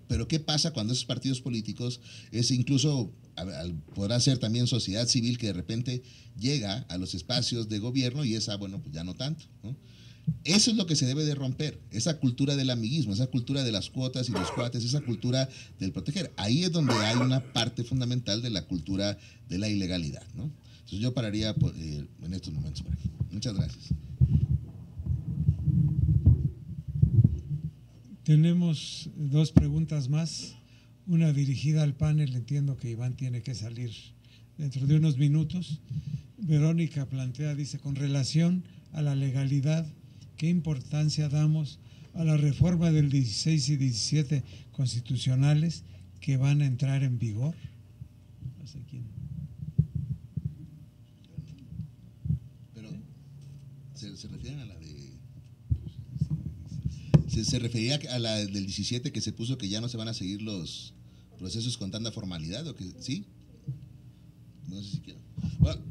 pero ¿qué pasa cuando esos partidos políticos, es incluso, podrá ser también sociedad civil que de repente llega a los espacios de gobierno y es, bueno, pues ya no tanto, ¿no? Eso es lo que se debe de romper, esa cultura del amiguismo, esa cultura de las cuotas y los cuates, esa cultura del proteger. Ahí es donde hay una parte fundamental de la cultura de la ilegalidad, ¿no? Entonces yo pararía en estos momentos por aquí. Muchas gracias. Tenemos dos preguntas más, una dirigida al panel, entiendo que Iván tiene que salir dentro de unos minutos. Verónica plantea, dice, con relación a la legalidad, ¿qué importancia damos a la reforma del 16 y 17 constitucionales que van a entrar en vigor? No sé quién. Pero, ¿se refieren a la de...? ¿Se refería a la del 17 que se puso que ya no se van a seguir los procesos con tanta formalidad? ¿O que sí? No sé si quiero. Bueno,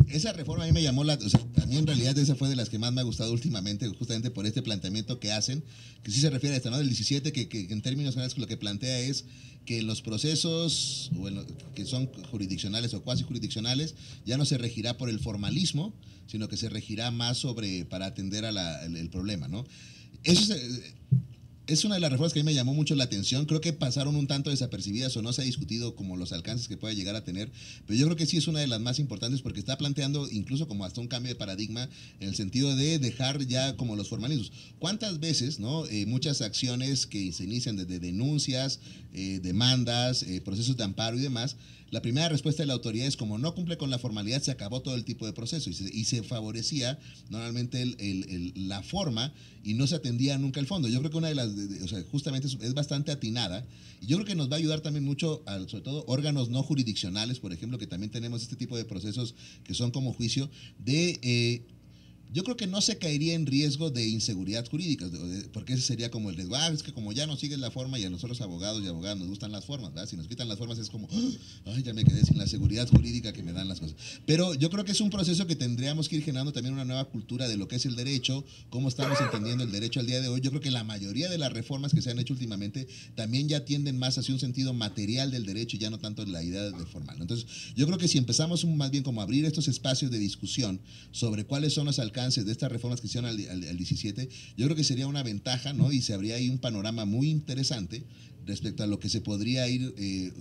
esa reforma a mí me llamó o sea, a mí en realidad esa fue de las que más me ha gustado últimamente, justamente por este planteamiento que hacen, que sí se refiere a esta, ¿no? Del 17, que en términos generales lo que plantea es que los procesos que son jurisdiccionales o cuasi jurisdiccionales ya no se regirá por el formalismo, sino que se regirá más para atender el problema, ¿no? Eso es una de las reformas que a mí me llamó mucho la atención. Creo que pasaron un tanto desapercibidas o no se ha discutido como los alcances que pueda llegar a tener, pero yo creo que sí es una de las más importantes porque está planteando incluso como hasta un cambio de paradigma en el sentido de dejar ya como los formalismos. ¿Cuántas veces, no? Muchas acciones que se inician desde denuncias, demandas, procesos de amparo y demás, la primera respuesta de la autoridad es como no cumple con la formalidad, se acabó todo el tipo de proceso y se favorecía normalmente la forma y no se atendía nunca el fondo. Yo creo que una de las, o sea, justamente es bastante atinada y yo creo que nos va a ayudar también mucho, sobre todo órganos no jurisdiccionales, por ejemplo, que también tenemos este tipo de procesos que son como juicio, yo creo que no se caería en riesgo de inseguridad jurídica, porque ese sería como el riesgo, es que como ya no sigues la forma y a nosotros abogados y abogadas nos gustan las formas, ¿verdad? Si nos quitan las formas es como, ya me quedé sin la seguridad jurídica que me dan las cosas. Pero yo creo que es un proceso que tendríamos que ir generando también una nueva cultura de lo que es el derecho, cómo estamos entendiendo el derecho al día de hoy. Yo creo que la mayoría de las reformas que se han hecho últimamente también ya tienden más hacia un sentido material del derecho y ya no tanto la idea de formal. Entonces, yo creo que si empezamos más bien como a abrir estos espacios de discusión sobre cuáles son los alcances de estas reformas que hicieron al 17, yo creo que sería una ventaja, ¿no? Y se abría ahí un panorama muy interesante respecto a lo que se podría ir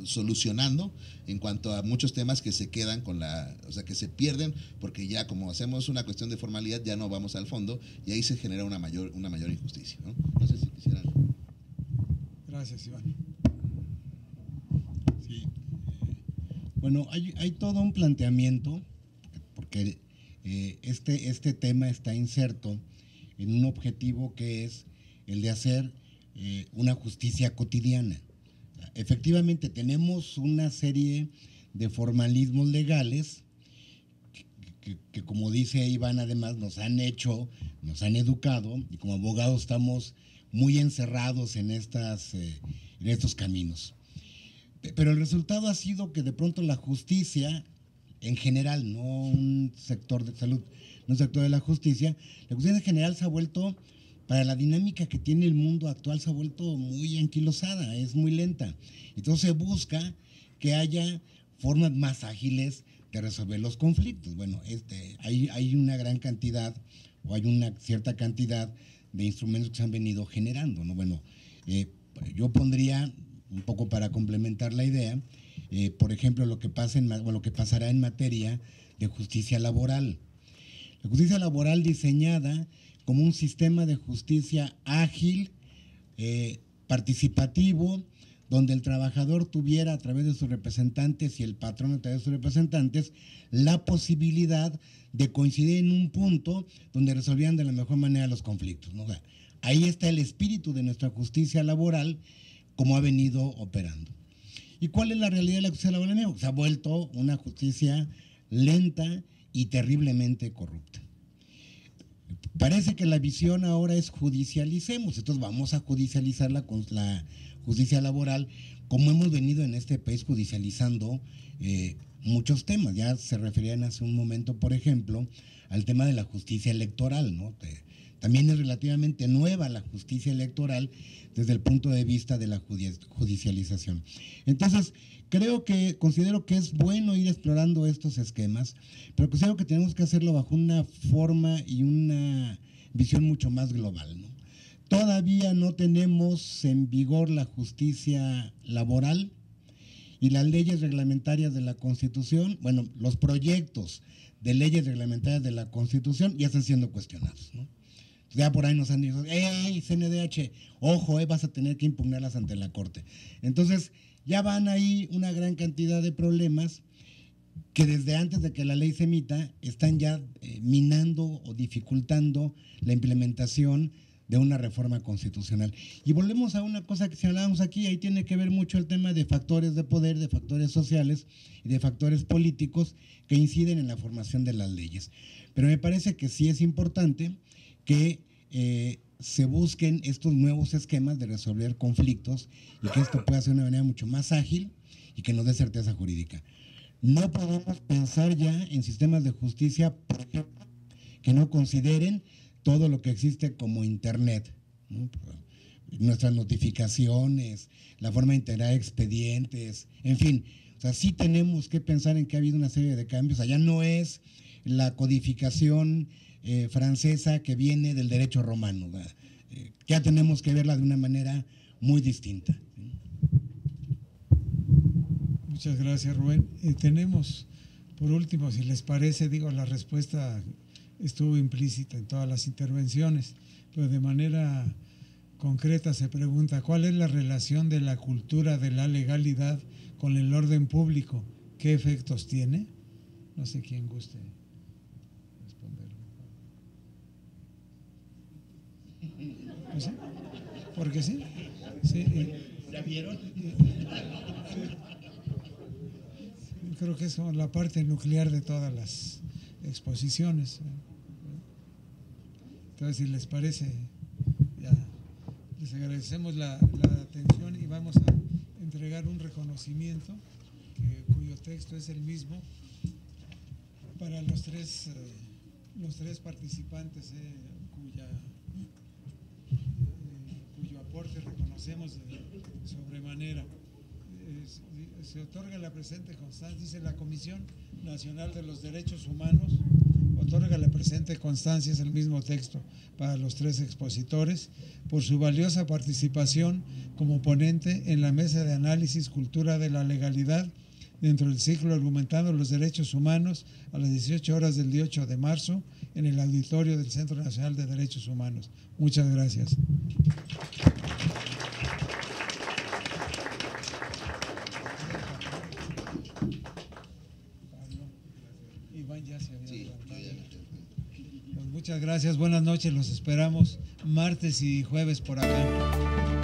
solucionando en cuanto a muchos temas que se quedan o sea, que se pierden porque ya como hacemos una cuestión de formalidad ya no vamos al fondo y ahí se genera una mayor injusticia, ¿no? No sé si quisieran. Gracias, Iván. Sí. Bueno, hay todo un planteamiento porque este tema está inserto en un objetivo que es el de hacer una justicia cotidiana. Efectivamente, tenemos una serie de formalismos legales que como dice Iván, además nos han educado y como abogados estamos muy encerrados en estos caminos. Pero el resultado ha sido que de pronto la justicia en general, no un sector de salud, no un sector de la justicia en general se ha vuelto, para la dinámica que tiene el mundo actual, se ha vuelto muy anquilosada, es muy lenta. Entonces se busca que haya formas más ágiles de resolver los conflictos. Bueno, hay una gran cantidad o hay una cierta cantidad de instrumentos que se han venido generando, ¿no? Bueno, yo pondría, un poco para complementar la idea, por ejemplo, lo que pasará en materia de justicia laboral. La justicia laboral diseñada como un sistema de justicia ágil, participativo, donde el trabajador tuviera a través de sus representantes y el patrón a través de sus representantes la posibilidad de coincidir en un punto donde resolvían de la mejor manera los conflictos, ¿no? O sea, ahí está el espíritu de nuestra justicia laboral como ha venido operando. ¿Y cuál es la realidad de la justicia laboral? Se ha vuelto una justicia lenta y terriblemente corrupta. Parece que la visión ahora es judicialicemos, entonces vamos a judicializar la justicia laboral, como hemos venido en este país judicializando muchos temas. Ya se referían hace un momento, por ejemplo, al tema de la justicia electoral, ¿no? También es relativamente nueva la justicia electoral desde el punto de vista de la judicialización. Entonces, considero que es bueno ir explorando estos esquemas, pero considero que tenemos que hacerlo bajo una forma y una visión mucho más global, ¿no? Todavía no tenemos en vigor la justicia laboral y las leyes reglamentarias de la Constitución, bueno, los proyectos de leyes reglamentarias de la Constitución ya están siendo cuestionados, ¿no? Ya por ahí nos han dicho, ¡ey, CNDH! Ojo, vas a tener que impugnarlas ante la Corte. Entonces, ya van ahí una gran cantidad de problemas que desde antes de que la ley se emita están ya minando o dificultando la implementación de una reforma constitucional. Y volvemos a una cosa que señalábamos aquí, ahí tiene que ver mucho el tema de factores de poder, de factores sociales y de factores políticos que inciden en la formación de las leyes. Pero me parece que sí es importante que se busquen estos nuevos esquemas de resolver conflictos y que esto pueda ser de una manera mucho más ágil y que nos dé certeza jurídica. No podemos pensar ya en sistemas de justicia, por ejemplo, que no consideren todo lo que existe como Internet, ¿no? Nuestras notificaciones, la forma de integrar expedientes, en fin. O sea, sí tenemos que pensar en que ha habido una serie de cambios. Allá no es la codificación francesa que viene del derecho romano. Ya tenemos que verla de una manera muy distinta. Muchas gracias, Rubén. Tenemos, por último, si les parece, la respuesta estuvo implícita en todas las intervenciones, pero de manera concreta se pregunta, ¿cuál es la relación de la cultura de la legalidad con el orden público? ¿Qué efectos tiene? No sé quién guste responderlo. ¿No sé? ¿Por qué sí? Sí. ¿Ya vieron? Creo que es como la parte nuclear de todas las exposiciones. Entonces, si les parece, ya les agradecemos la atención y vamos a entregar un reconocimiento cuyo texto es el mismo para los tres participantes cuyo aporte reconocemos de sobremanera. Se otorga la presente constancia, dice la Comisión Nacional de los Derechos Humanos, otorga la presente constancia, es el mismo texto para los tres expositores, por su valiosa participación como ponente en la mesa de análisis Cultura de la Legalidad dentro del ciclo Argumentando los Derechos Humanos a las 18 horas del día 8 de marzo en el auditorio del Centro Nacional de Derechos Humanos. Muchas gracias. Iván ya se había levantado. Pues muchas gracias, buenas noches, los esperamos martes y jueves por acá.